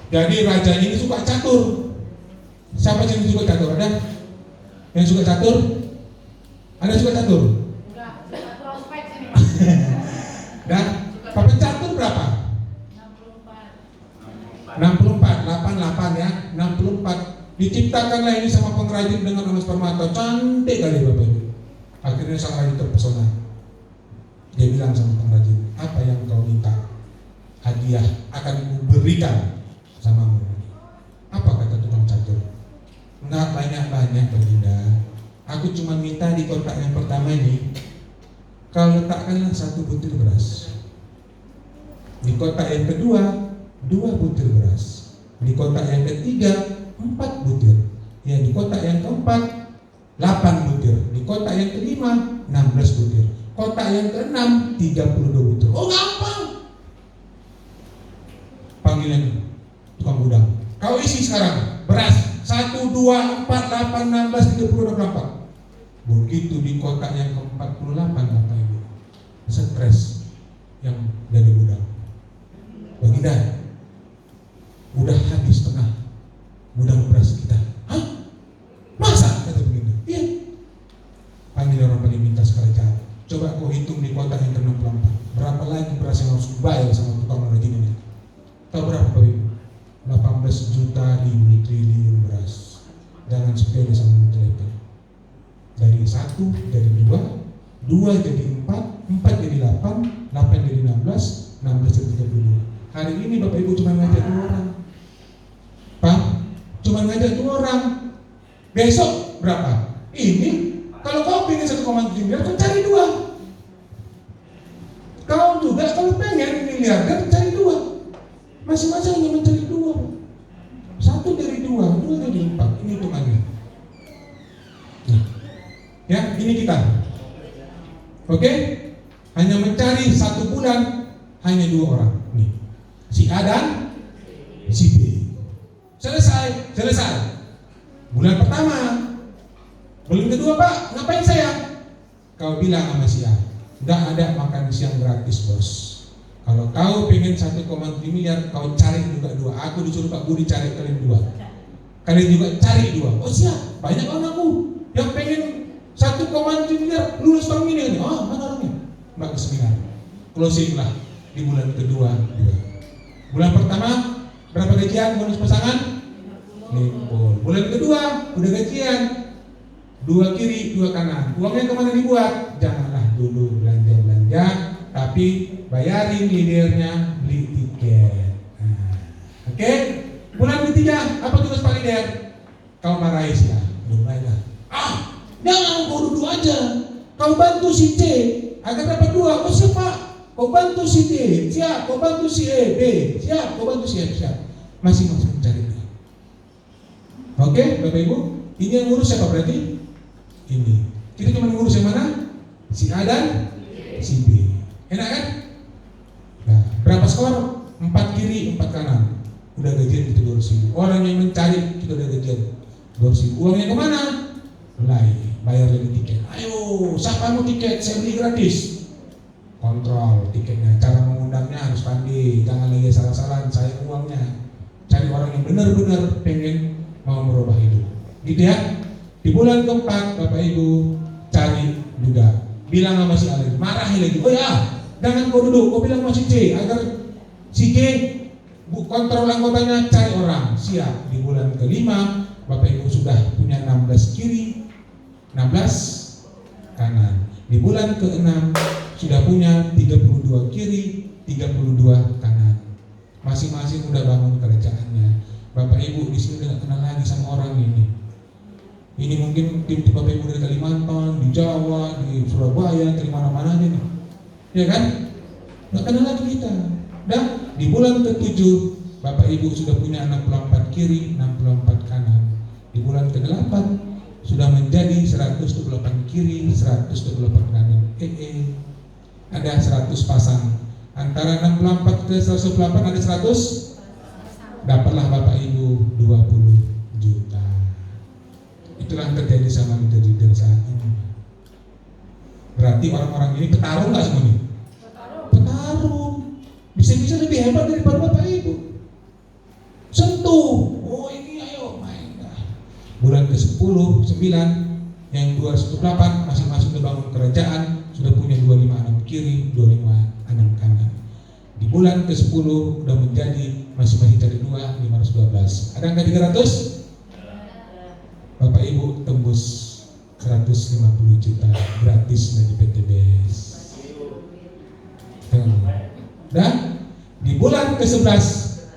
jadi rajanya ini suka catur. Siapa yang suka catur? Ada? Yang suka catur? Ada yang suka catur?
Enggak, prospek sini.
Dan papan catur berapa? 64, 88 ya, 64. Diciptakanlah ini sama pengrajin dengan emas permata, cantik kali Bapak Ibu. Akhirnya sang raja terpesona. Dia bilang sama pengrajin, apa yang kau minta? Hadiah akan kuberikan samamu. Apa kata tukang catur? Enggak banyak-banyak Baginda. Aku cuma minta di kotak yang pertama ini, kau letakkanlah 1 butir beras. Di kotak yang kedua 2 butir beras. Di kotak yang ketiga 4 butir. Yang di kotak yang keempat 8 butir. Di kotak yang kelima 16 butir. Kotak yang keenam 32 butir. Oh gampang. Panggilan tukang gudang. Kau isi sekarang beras 1, 2, 4, 8, 16, 30, 24. Begitu di kotak yang ke-48 Bapak Ibu, stres yang dari gudang. Baginda, udah habis setengah gudang beras kita. Hah? Masa? Kata Baginda. Iya. Panggil orang paling minta kerajaan. Coba kau hitung di kotak yang ke-64. Berapa lagi beras yang harus bayar sama tukang rajin ini? Tahu berapa Bapak Ibu? 18 juta ribu triliun beras. Jangan sepele sama menteri. Dari 1 jadi 2, 2 jadi 4, 4 jadi 8, 8 jadi 16, 16 jadi 32. Hari ini Bapak Ibu cuma ngajak 2 orang. Pak, cuma ngajak 2 orang. Besok berapa? Ini kalau kau pengen 1,7 miliar, kau cari 2. Kau juga kalau pengen miliarder, cari 2. Masing-masing hanya mencari 2. 1 dari 2, 2 dari 4. Ini hitungannya. Nah, ya, ini kita. Oke? Hanya mencari 1 bulan, hanya 2 orang. Nih, si A dan si B. Selesai. Bulan pertama. Bulan kedua, Pak, ngapain saya? Kau bilang sama si A, nggak ada makan siang gratis, bos. Kalau kau pengen 1,7 miliar, kau cari juga 2. Aku disuruh Pak Budi cari kalian 2. Kalian juga cari 2. Oh siap, banyak orang aku yang pengen 1,7 miliar lulus tahun ini. Oh mana orangnya? Mbak ke seminar. Closing lah di bulan kedua. Bulan pertama berapa gajian bonus pasangan? 50. Bulan kedua udah gajian. 2 kiri, 2 kanan. Uangnya kemana dibuat? Janganlah dulu belanja, tapi bayarin leadernya beli tiket. Oke? Bulan ketiga apa tugas Pak leader? Kau marahi sih ya, mulailah. Jangan kau duduk aja. Kau bantu si C agar dapat 2. Oh siapa? Kau bantu si D, siap. Kau bantu si E, B, siap. Kau bantu si F, siap. Masing-masing cari. Oke, Bapak Ibu? Ini yang ngurus siapa berarti? Ini. Kita cuma ngurus yang mana? Si A dan si B. Enak kan? Nah, berapa skor? 4 kiri, 4 kanan. Udah gajian kita 200.000. Orang yang mencari kita udah gajian 200.000. Uangnya kemana? Mulai bayar lagi tiket. Ayo, siapa mau tiket? Saya beli gratis. Kontrol tiketnya. Cara mengundangnya harus pandai. Jangan lagi salah-salahan. Saya uangnya. Cari orang yang benar-benar pengen mau merubah hidup. Gitu ya. Di bulan keempat Bapak Ibu cari juga. Bilang sama si Alin, marahin lagi. Oh ya, jangan kau duduk. Kau bilang sama si C agar si C kontrol anggotanya, cari orang. Siap. Di bulan kelima Bapak Ibu sudah punya 16 kiri, 16 kanan. Di bulan ke-6 sudah punya 32 kiri, 32 kanan. Masing-masing udah bangun kerjaannya. Bapak Ibu di sini udah kenal lagi sama orang ini. Ini mungkin tim Bapak Ibu dari Kalimantan, di Jawa, di Surabaya, dari mana-mana aja nih. Ya kan? Nggak kenal lagi kita. Dan di bulan ke-7 Bapak Ibu sudah punya 64 kiri, 64 kanan. Di bulan ke-8 sudah menjadi 128 kiri, 128 kanan. Ada 100 pasang. Antara 64 ke 108 ada 100. Dapatlah Bapak Ibu 20 juta. Itulah yang terjadi sama leader-leader saat ini. Berarti orang-orang ini petarung nggak semua nih? Petarung. Bisa-bisa lebih hebat daripada Bapak Ibu. Sentuh. Oh ini ayo main. Bulan ke-10, 9, yang 208 masing-masing sudah bangun kerajaan, sudah punya 25 kiri, 25 kanan. Di bulan ke-10 sudah menjadi masing-masing cari 2, 512. Ada angka 300? Bapak Ibu tembus 150 juta gratis dari PTBS. Dan di bulan ke-11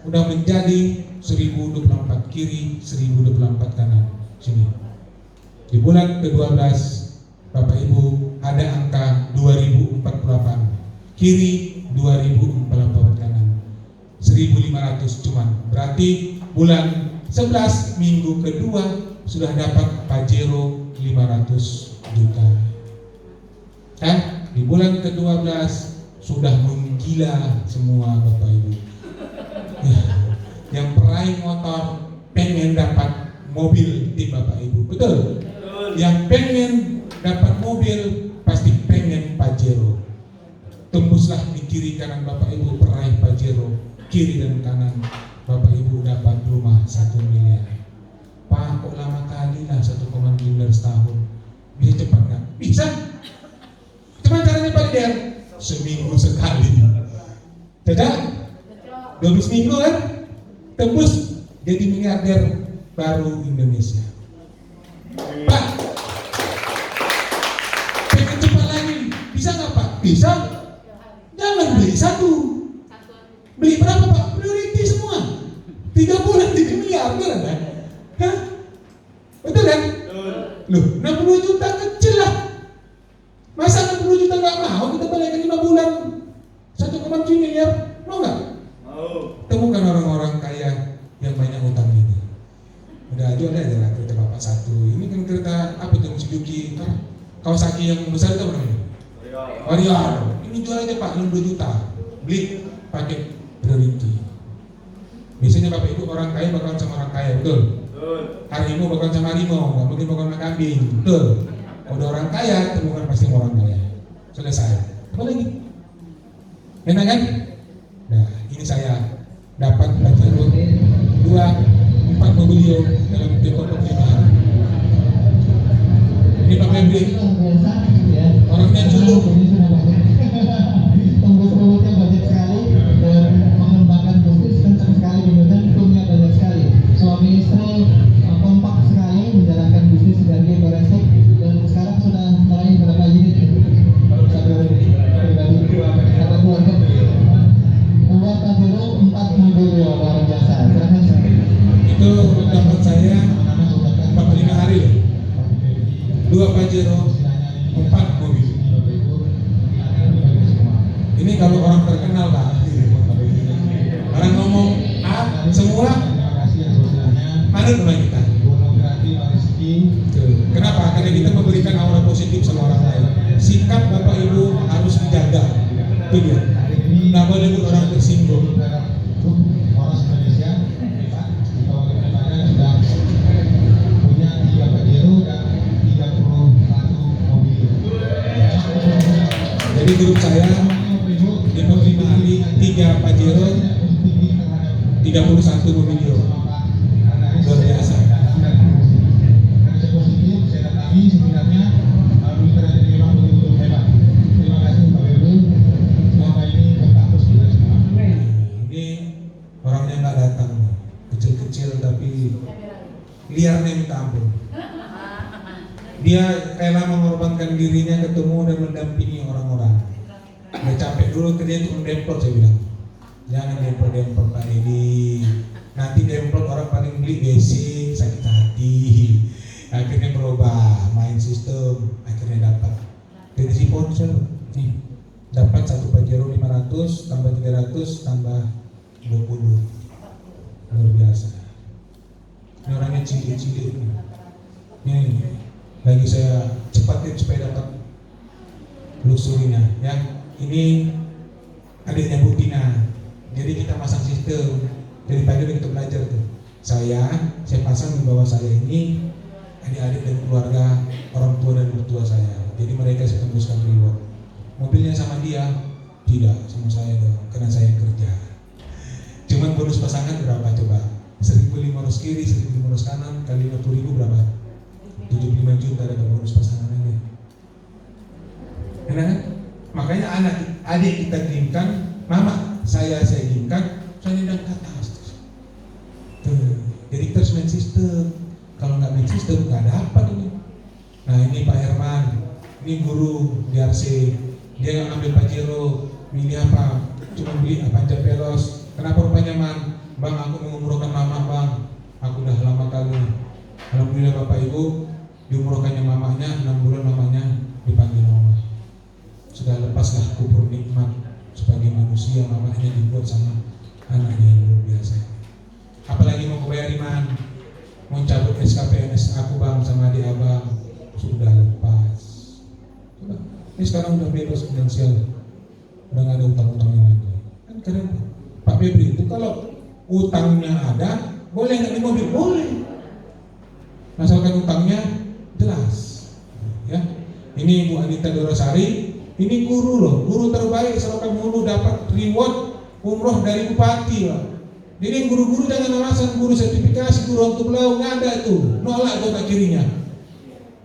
udah menjadi 1024 kiri, 1024 kanan. Sini. Di bulan ke-12 Bapak Ibu ada angka 2048 kiri, 2048 kanan. 1500 cuman. Berarti bulan 11 minggu kedua sudah dapat Pajero 500 juta. Di bulan ke-12 sudah menggila semua Bapak Ibu. Yang peraih motor pengen dapat mobil tim Bapak Ibu, betul? Yang pengen dapat mobil pasti pengen Pajero. Tembuslah di kiri kanan Bapak Ibu peraih Pajero, kiri dan kanan Bapak Ibu dapat rumah 1 miliar. Pak, kok lama kali lah 1,5 miliar setahun? Bisa cepat nggak? Bisa. Cuman caranya Pak Lider, seminggu sekali. Tidak? 12 minggu kan? Tembus jadi miliarder baru Indonesia. Pak, pengen cepat lagi, bisa nggak Pak? Bisa. Jangan beli satu. Beli berapa Pak? Priority semua. 3 bulan 3 miliar, betul kan? Hah? Betul kan? Loh, 60 juta kecil lah. Masa 60 juta nggak mau kita balikin 5 bulan 1,7 miliar? Mau nggak? Mau. Temukan orang-orang kaya yang banyak utang ini. Udah jual aja lah kereta bapak satu. Ini kan kereta apa tuh Suzuki? Kawasaki yang besar itu apa namanya? Warrior. Ini jual aja Pak 60 juta. Beli pakai priority. Biasanya Bapak Ibu orang kaya bakalan sama orang kaya, betul? Harimau bakalan sama harimau, nggak mungkin bakalan sama kambing, betul? Udah orang kaya, temukan pasti orang kaya. Selesai. Apa lagi? Enak kan? Nah, ini saya dapat Pajero 4 mobilio dalam tempo 5 hari. Ini Pak Febri, orangnya culuk.
Tembus-tembusnya banyak sekali dan mengembangkan bisnis kencang sekali, benar-benar punya banyak sekali. Suami istri kompak sekali menjalankan bisnis sebagai forensik dan sekarang sudah meraih berapa unit? Ada keluarga. Buat Pajero 4 mobil luar biasa.
Itu dapat saya 45 hari loh. 2 Pajero 4 mobil. Ini kalau orang terkenal Pak. Orang ngomong A semua manut sama kita. Kenapa? Karena kita memberikan aura positif sama orang lain. Sikap Bapak Ibu harus dijaga. Itu dia. Nggak boleh buat orang tersinggung.
Poros Indonesia, Pak, kita sudah punya 3 Pajero dan 31 mobil.
Jadi grup saya 55 ahli, 3 Pajero, 31 mobil. Luar biasa.
Karena saya positif, saya datangi sebenarnya mitra ini memang betul-betul hebat. Terima kasih Pak Beru. Semoga ini bertambah kita semua.
Ini orangnya nggak datang, kecil-kecil tapi liarnya minta ampun. Dia rela mengorbankan dirinya ketemu dan mendampingi orang-orang. Dia capek dulu kerja untuk mendemplot, saya bilang. Jangan demplot Pak Dedi. Nanti demplot orang paling beli basic, sakit hati. Akhirnya berubah, main sistem, akhirnya dapat. Dari si ponsel, nih dapat 1 Pajero 500 tambah 300 tambah 20. Luar biasa. Ini orangnya cilik-cilik. Ini lagi saya cepatin supaya dapat luxurinya ya. Ini adiknya Bu Tina. Jadi kita pasang sistem. Dari pagi udah kita belajar tuh. Saya pasang di bawah saya ini adik-adik dan keluarga, orang tua dan mertua saya. Jadi mereka saya tembuskan reward. Mobilnya sama dia? Tidak, sama saya dong, karena saya yang kerja. Cuman bonus pasangan berapa coba? 1.500 kiri, 1.500 kanan, kali 50.000 berapa? 75 juta ada bonus pasangan aja. Enak kan? Makanya adik kita kirimkan, mama saya kirimkan, saya nendang ke atas. Tuh, jadi terus main sistem. Kalau nggak main sistem nggak dapat ini. Nah ini Pak Herman, ini guru di RC. Dia nggak ambil Pajero, milih apa? Cuma beli Avanza Veloz. Kenapa rupanya man? Bang, aku mengumrohkan mama bang. Aku udah lama kali. Alhamdulillah Bapak Ibu, diumrohkannya mamanya 6 bulan mamanya dipanggil mama. Sudah lepaslah kubur nikmat sebagai manusia, mamanya dibuat sama anaknya yang luar biasa. Apalagi mau bayar iman, mau cabut SKPNS aku bang sama adik abang, sudah lepas. Coba. Ini sekarang udah bebas finansial, udah nggak ada utang-utangnya lagi. Kan keren Pak Febri itu kalau utangnya ada, boleh nggak di mobil? Boleh. Asalkan utangnya jelas. Ya, ini Bu Anita Dorosari, ini guru loh, guru terbaik Selokan Hulu dapat reward umroh dari bupati Pak. Jadi guru-guru jangan alasan guru sertifikasi, guru untuk belau nggak ada tuh, nolak otak kirinya.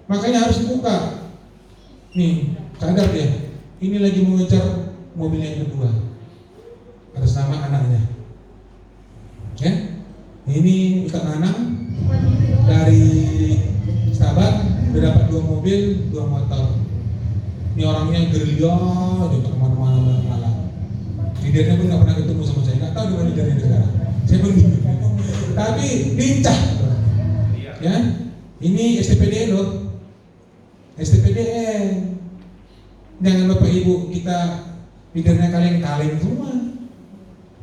Makanya harus dibuka. Nih, sadar ya, ini lagi mengejar mobil yang kedua atas nama anaknya. Ya, ini Ustaz Nanang dari Stabat udah dapat 2 mobil, 2 motor. Ini orangnya gerilya, dia kemana-mana malam. Lidernya pun nggak pernah ketemu sama saya, nggak tahu di mana lidernya sekarang. Saya begini, tapi lincah. Ya, ini STPDN loh, STPDN. Jangan Bapak Ibu kita lidernya kaleng-kaleng semua.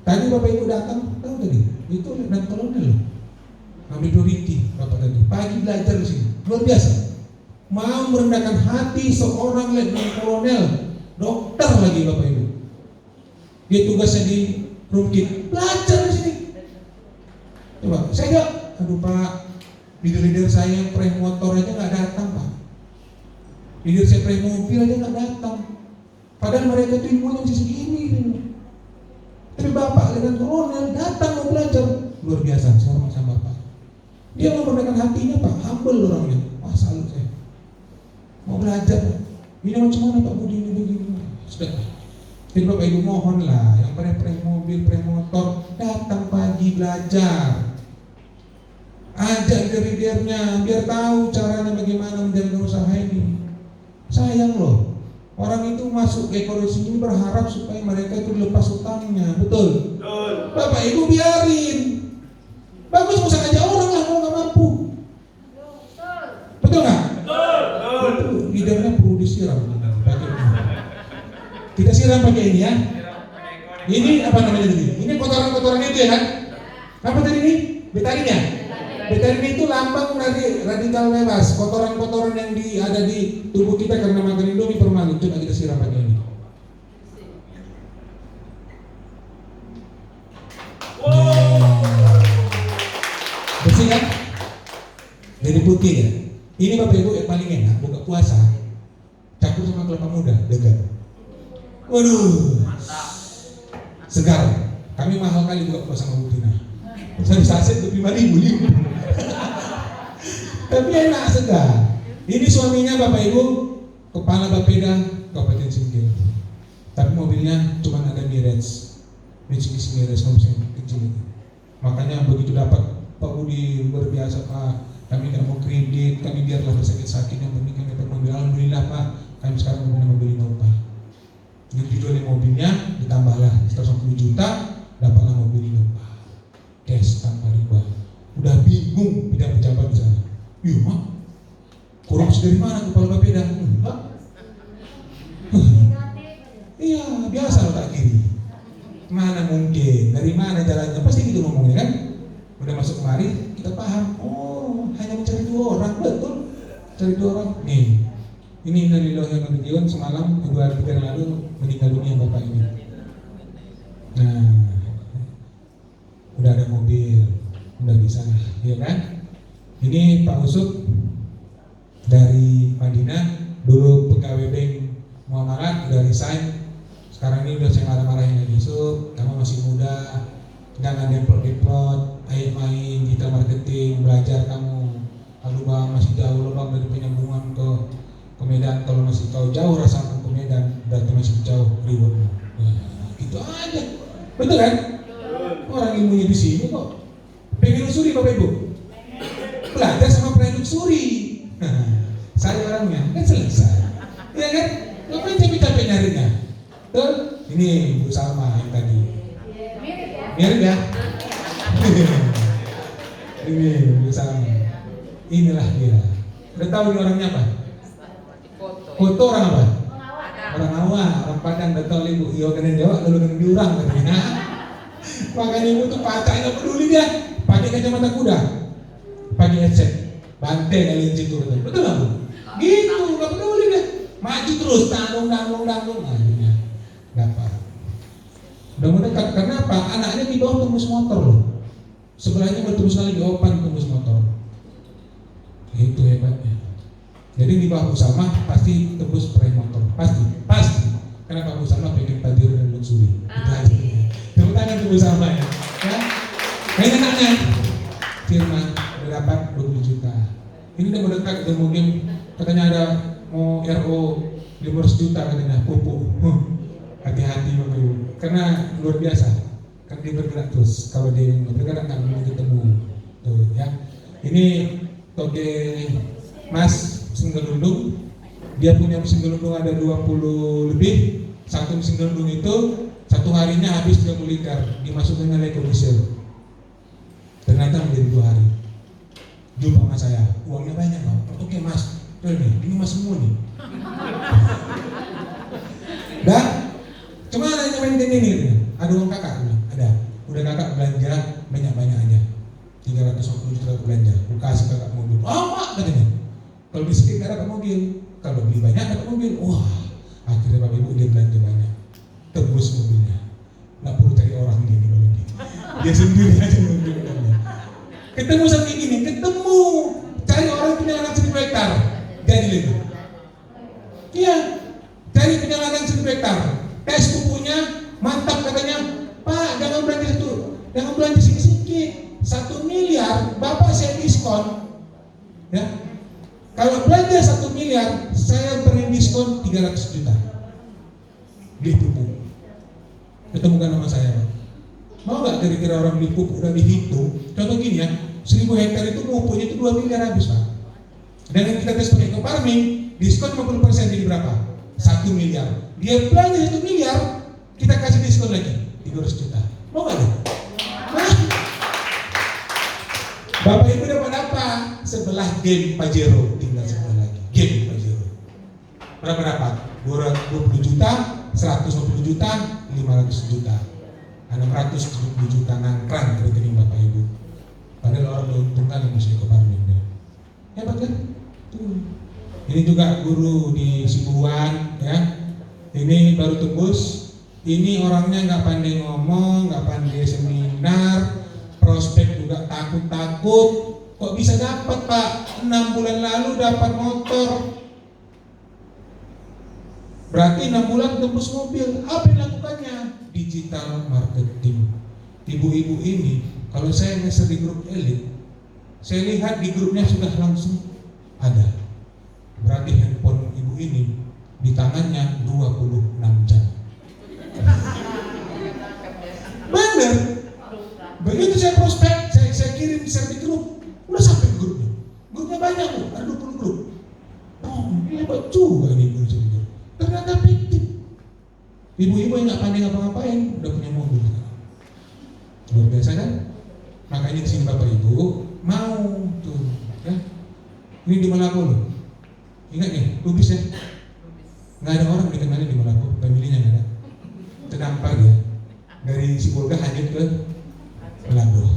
Tadi Bapak Ibu datang, tahu tadi itu dan kolonel loh. Ambil Doriti Bapak tadi. Pagi belajar di sini, luar biasa. Mau merendahkan hati seorang letnan kolonel, dokter lagi Bapak Ibu. Dia tugasnya di Rumkit, belajar di sini. Coba, saya enggak, aduh Pak, leader-leader saya yang prank motor aja nggak datang Pak. Leader saya prank mobil aja nggak datang. Padahal mereka itu ilmunya masih segini. Tapi Bapak dengan kolonel datang mau belajar, luar biasa. Saya hormat sama Bapak. Dia mau merendahkan hatinya Pak, humble orangnya. Wah salut saya. Mau belajar, ini macam mana Pak Budi ini begini. Sudah. Jadi Bapak Ibu mohonlah yang pada prank mobil, prank motor datang pagi belajar. Ajak leader-leadernya biar tahu caranya bagaimana menjalankan usaha ini. Sayang loh, orang itu masuk ke ekonomi ini berharap supaya mereka itu lepas utangnya, betul? Betul. Bapak Ibu biarin. Bagus nggak usah ngajak orang lah kalau nggak mampu. Betul nggak? Betul. Lidernya perlu disiram. Kita siram pakai ini ya. Ini apa namanya tadi? Ini kotoran-kotoran itu ya kan? Apa tadi ini? Betadinnya? PTRB itu lambang dari radikal bebas, kotoran-kotoran yang ada di tubuh kita karena makan Indomie formalin. Coba kita siram pakai ini. Bersih kan? Jadi putih ya. Ini Bapak Ibu yang paling enak buka puasa. Campur sama kelapa muda, degan. Waduh, segar. Kami mahal kali buka puasa sama Butina. Saya saset lebih 5.000. Tapi enak, segar. Ini suaminya Bapak Ibu, kepala Bapeda Kabupaten Singkil. Tapi mobilnya cuma ada Mirage, Mitsubishi Mirage mobil kecil itu. Makanya begitu dapat Pak Budi luar biasa Pak. Kami nggak mau kredit, kami biarlah bersakit-sakit, yang penting kami dapat mobil. Alhamdulillah Pak, kami sekarang punya mobil Innova. Ini dijualin mobilnya, ditambahlah 150 juta, dapatlah mobil Innova. Cash tanpa riba. Udah bingung tidak pejabat di sana. Iya Mak, korupsi dari mana kepala Bapeda? Iya, biasa otak kiri. Mana mungkin, dari mana jalannya, pasti gitu ngomongnya kan. Udah masuk kemari, kita paham. Oh, hanya mencari 2 orang, betul. Cari 2 orang. Nih, ini innalillahi wa inna ilaihi raji'un. Semalam 2 hari yang lalu meninggal dunia bapak ini. Nah, udah ada mobil, udah bisa, ya kan? Ini Pak Usut dari Madinah, dulu pegawai bank Muamalat, udah resign. Sekarang ini udah saya marah-marahin lagi. Usut, kamu masih muda, jangan demplot-demplot, ayo main digital marketing, belajar kamu. Lalu bang masih jauh loh bang dari penyambungan ke Medan. Kalau masih kau jauh rasakan ke Medan, berarti masih jauh rewardmu. Gitu aja, betul kan? Orang ilmunya di sini kok. Pengen lusuri Bapak Ibu, belajar sama pengen lusuri. Saya orangnya kan selesai, ya kan? Ngapain capek-capek nyarinya? Betul? Ini Bu Salma yang tadi. Mirip ya? Ini Bu Salma. Inilah dia. Udah tahu ini orangnya apa? Foto orang apa? Orang Awak, orang Padang. Udah tahu Ibu. Iya kena jawab, lalu kena diurang katanya. Makanya Ibu tuh pacak, nggak peduli dia. Pakai kacamata kuda, pakai headset, bantai kalian situ. Betul nggak Bu? Gitu, nggak peduli deh. Maju terus, tanggung. Akhirnya dapat. Udah mendekat, karena apa? Anaknya di bawah tembus motor loh. Sebelahnya bertembus lagi di opan tembus motor. Itu hebatnya. Jadi di bawah Usama pasti tembus peraih motor, pasti. Karena Pak Usama pengen pajero dan luxury. Itu aja. Tepuk tangan untuk Usama ya. Ini anaknya Firman udah dapat 20 juta. Ini udah mendekat, udah mungkin katanya ada mau RO 500 juta katanya pupuk. Hati-hati Bapak Ibu, karena luar biasa. Kan dia bergerak terus. Kalau dia bergerak nggak mau ketemu. Tuh ya. Ini toge Mas mesin gelundung. Dia punya mesin gelundung ada 20 lebih. Satu mesin gelundung itu satu harinya habis 30 liter. Dimasukin oleh kondisir. Ternyata menjadi 2 hari. Jumpa sama saya, uangnya banyak Bang. Oke Mas, ini Mas semua nih. Dan cuma ada yang main ini, ada uang kakak, ada. Udah kakak belanja banyak-banyak aja, 350 juta belanja. Aku kasih kakak mobil. Oh Pak katanya, kalau beli sedikit dapat mobil, kalau beli banyak dapat mobil. Wah, akhirnya Bapak Ibu dia belanja banyak, tebus mobilnya. Nggak perlu cari orang gini kalau gini, dia sendiri aja mobilnya. Ketemu sama gini, cari orang punya anak 1.000 hektar, jadi lagi. Iya, cari punya anak 1.000 hektar. Tes pupunya mantap katanya, Pak jangan belanja sedikit, 1 miliar Bapak saya diskon. Ya, kalau belanja 1 miliar saya beri diskon 300 juta. Beli pupuk. Ketemukan sama saya Pak. Mau nggak kira-kira orang beli pupuk udah dihitung? Contoh gini ya, 1.000 hektar itu pupuknya itu 2 miliar habis Pak. Dan yang kita tes pakai eco farming, diskon 50% jadi berapa? 1 miliar. Dia belanja 1 miliar, kita kasih diskon lagi 300 juta. Mau nggak deh? Nah, Bapak Ibu dapat apa? Sebelah game Pajero, tinggal sebelah lagi. Game Pajero. Berapa dapat? 20 juta, 150 juta, 500 juta. 670 juta nangkran ke rekening Bapak Ibu. Padahal orang diuntungkan yang bisa ekoparmin. Hebat kan? Tuh. Ini juga guru di Sibuan ya. Ini baru tembus. Ini orangnya nggak pandai ngomong, nggak pandai seminar, prospek juga takut-takut. Kok bisa dapat Pak? 6 bulan lalu dapat motor. Berarti 6 bulan tembus mobil. Apa yang lakukannya? Digital marketing. Ibu-ibu ini, kalau saya ngeser di grup elit, saya lihat di grupnya sudah langsung ada. Berarti handphone ibu ini di tangannya 26 jam. Bener. Begitu saya prospek, saya kirim share di grup, udah sampai ke grupnya. Grupnya banyak loh, ada 20 grup. Oh, hebat juga nih grup. Ternyata fiktif. Ibu-ibu yang nggak pandai ngapa-ngapain udah punya mobil. Luar biasa kan? Makanya di sini Bapak Ibu mau tuh, ya. Ini di Malabo loh. Ingat nih, Lubis ya. Nggak ada orang dikenalin di Malabo, familinya nggak ada. Terdampar dia dari Sibolga hanyut ke Malabo.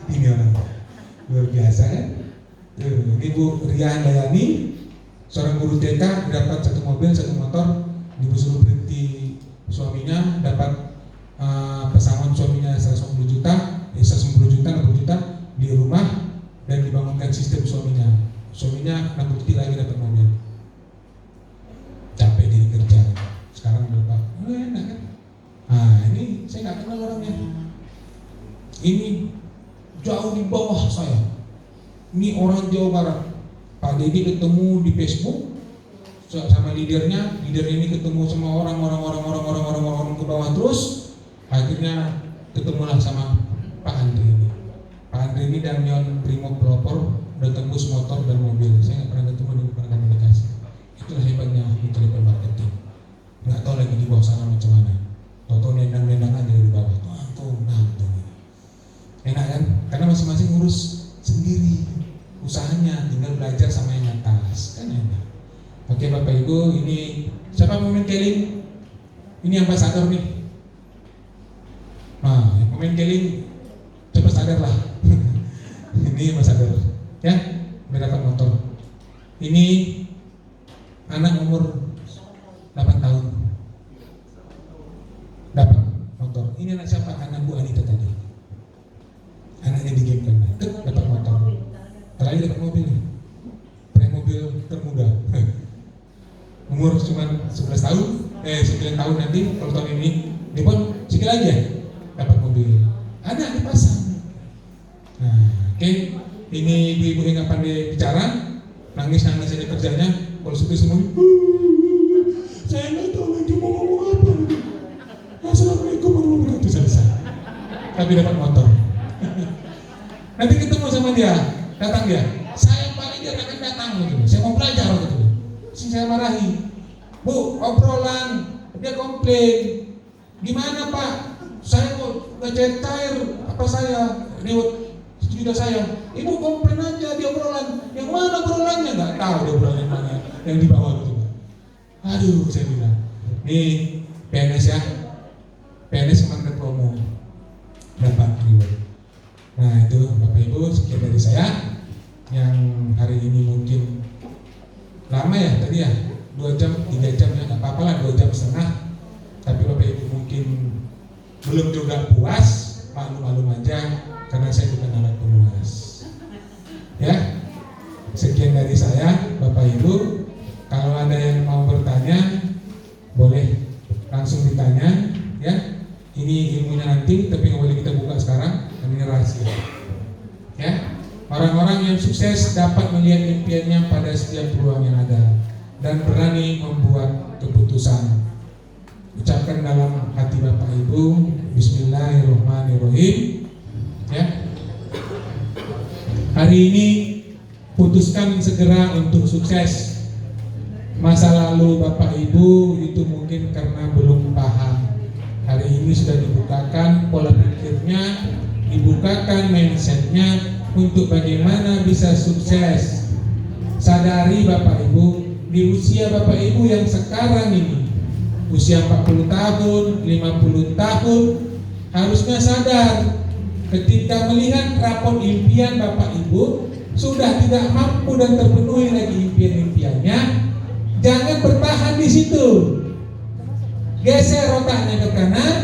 Ini orang luar biasa kan? Ini Bu Ria Handayani, seorang guru TK, dapat 1 mobil, 1 motor, disuruh berhenti suaminya, dapat pesangon suaminya 150 juta, 60 juta di rumah dan dibangunkan sistem suaminya. Suaminya 60 detik lagi dapat mobil. Capek jadi kerja. Sekarang berapa? Enak kan? Ini saya nggak kenal orangnya. Ini jauh di bawah saya. Ini orang Jawa Barat. Pak Deddy ketemu di Facebook sama leadernya ini ketemu sama orang ke bawah terus. Akhirnya ketemulah sama Pak Andri ini. Pak Andri ini dan Yon Primo pelopor udah tembus motor dan mobil. Saya nggak pernah ketemu dan pernah komunikasi. Itulah hebatnya digital marketing. Nggak tahu lagi di bawah sana macam mana. Tahu nendang-nendang aja di bawah. Tuh. Enak kan? Karena masing-masing ngurus sendiri usahanya, tinggal belajar sama yang atas. Kan enak. Oke Bapak Ibu, ini siapa yang main keling? Ini ambasador nih. Yang pemain keling cepat sadar lah. Ini ambasador, ya, berdapat motor. Ini anak umur 8 tahun dapat motor. Ini anak siapa? Anak Bu Anita tadi. Anaknya di game kan, dapat motor. Terakhir dapat mobil nih, mobil termuda. Umur cuma 11 tahun, 9 tahun nanti kalau tahun ini dia pun sikit lagi ya dapat mobil. Anak dipasang. Oke. Ini ibu-ibu yang nggak pandai bicara, nangis aja kerjanya. Kalau sudah semua, saya nggak tahu lagi mau ngomong apa. Assalamualaikum warahmatullahi wabarakatuh, selesai. Tapi dapat motor. Nanti ketemu sama dia, datang dia. Saya paling dia akan datang gitu. Saya mau belajar gitu. Saya marahi, Bu, obrolan, dia komplain, gimana Pak? Saya kok nggak cair apa saya, riwet sudah saya. Ibu komplain aja di obrolan. Yang mana obrolannya? Nggak tahu dia obrolan yang mana, yang di bawah gitu. Aduh, saya bilang, nih PNS ya, PNS kemarin promo dapat reward. Nah itu Bapak Ibu sekian dari saya yang hari ini mungkin lama ya tadi ya 2 jam 3 jam ya nggak apa-apa lah 2 jam setengah, tapi Bapak Ibu mungkin belum juga puas, maklum aja karena saya bukan anak pemuas ya. Sekian dari saya Bapak Ibu, kalau ada yang mau bertanya boleh langsung ditanya ya. Ini ilmunya nanti tapi nggak boleh kita buka sekarang, ini rahasia ya. Orang-orang yang sukses dapat melihat impiannya pada setiap peluang yang ada dan berani membuat keputusan. Ucapkan dalam hati Bapak Ibu, Bismillahirrahmanirrahim. Ya. Hari ini putuskan segera untuk sukses. Masa lalu Bapak Ibu itu mungkin karena belum paham. Hari ini sudah dibukakan pola pikirnya, dibukakan mindsetnya untuk bagaimana bisa sukses. Sadari Bapak Ibu, di usia Bapak Ibu yang sekarang ini, usia 40 tahun, 50 tahun, harusnya sadar ketika melihat rapor impian Bapak Ibu sudah tidak mampu dan terpenuhi lagi impian-impiannya, jangan bertahan di situ. Geser otaknya ke kanan,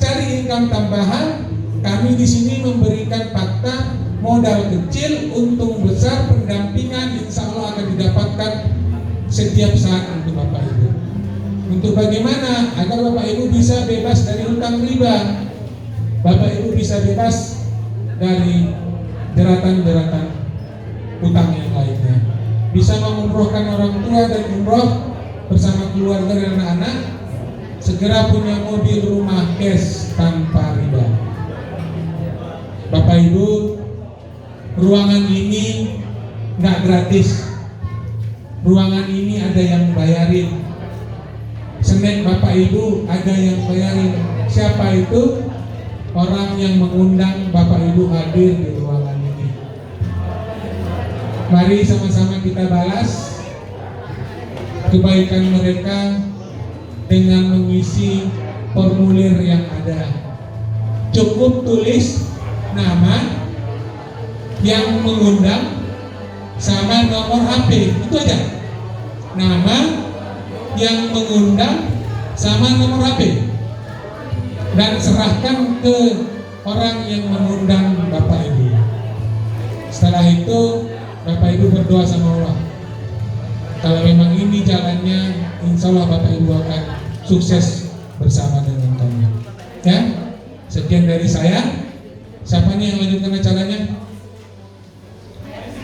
cari income tambahan. Kami di sini memberikan fakta modal kecil, untung besar, pendampingan insya Allah akan didapatkan setiap saat untuk Bapak Ibu. Untuk bagaimana agar Bapak Ibu bisa bebas dari hutang riba, Bapak Ibu bisa bebas dari jeratan-jeratan hutang yang lainnya, bisa mengumrohkan orang tua dan umroh bersama keluarga dan anak-anak, segera punya mobil rumah cash tanpa riba. Bapak Ibu, ruangan ini nggak gratis. Ruangan ini ada yang bayarin. Snack Bapak Ibu ada yang bayarin. Siapa itu? Orang yang mengundang Bapak Ibu hadir di ruangan ini. Mari sama-sama kita balas kebaikan mereka dengan mengisi formulir yang ada. Cukup tulis nama yang mengundang sama nomor HP, itu aja. Nama yang mengundang sama nomor HP, dan serahkan ke orang yang mengundang Bapak Ibu. Setelah itu Bapak Ibu berdoa sama Allah. Kalau memang ini jalannya, insya Allah Bapak Ibu akan sukses bersama dengan kami. Ya, sekian dari saya. Siapa nih yang lanjutkan acaranya?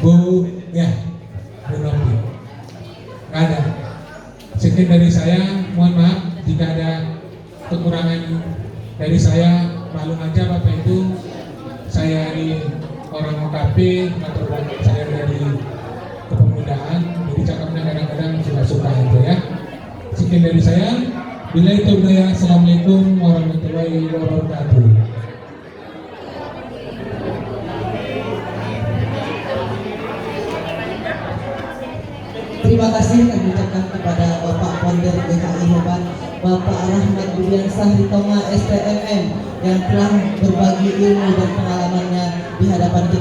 Bu, ya, Bu Novi. Nggak ada. Sekian dari saya. Mohon maaf jika ada kekurangan dari saya. Maklum aja Bapak Ibu, saya ini orang OKP atau saya dari kepemudaan, jadi cakapnya kadang-kadang suka-suka aja ya. Sekian dari saya. Bila itu budaya. Assalamualaikum warahmatullahi wabarakatuh.
Terima kasih kami ucapkan kepada Bapak Founder DKI Hebat, Bapak Rahmat Budiansah Ritonga STMM, yang telah berbagi ilmu dan pengalamannya di hadapan kita.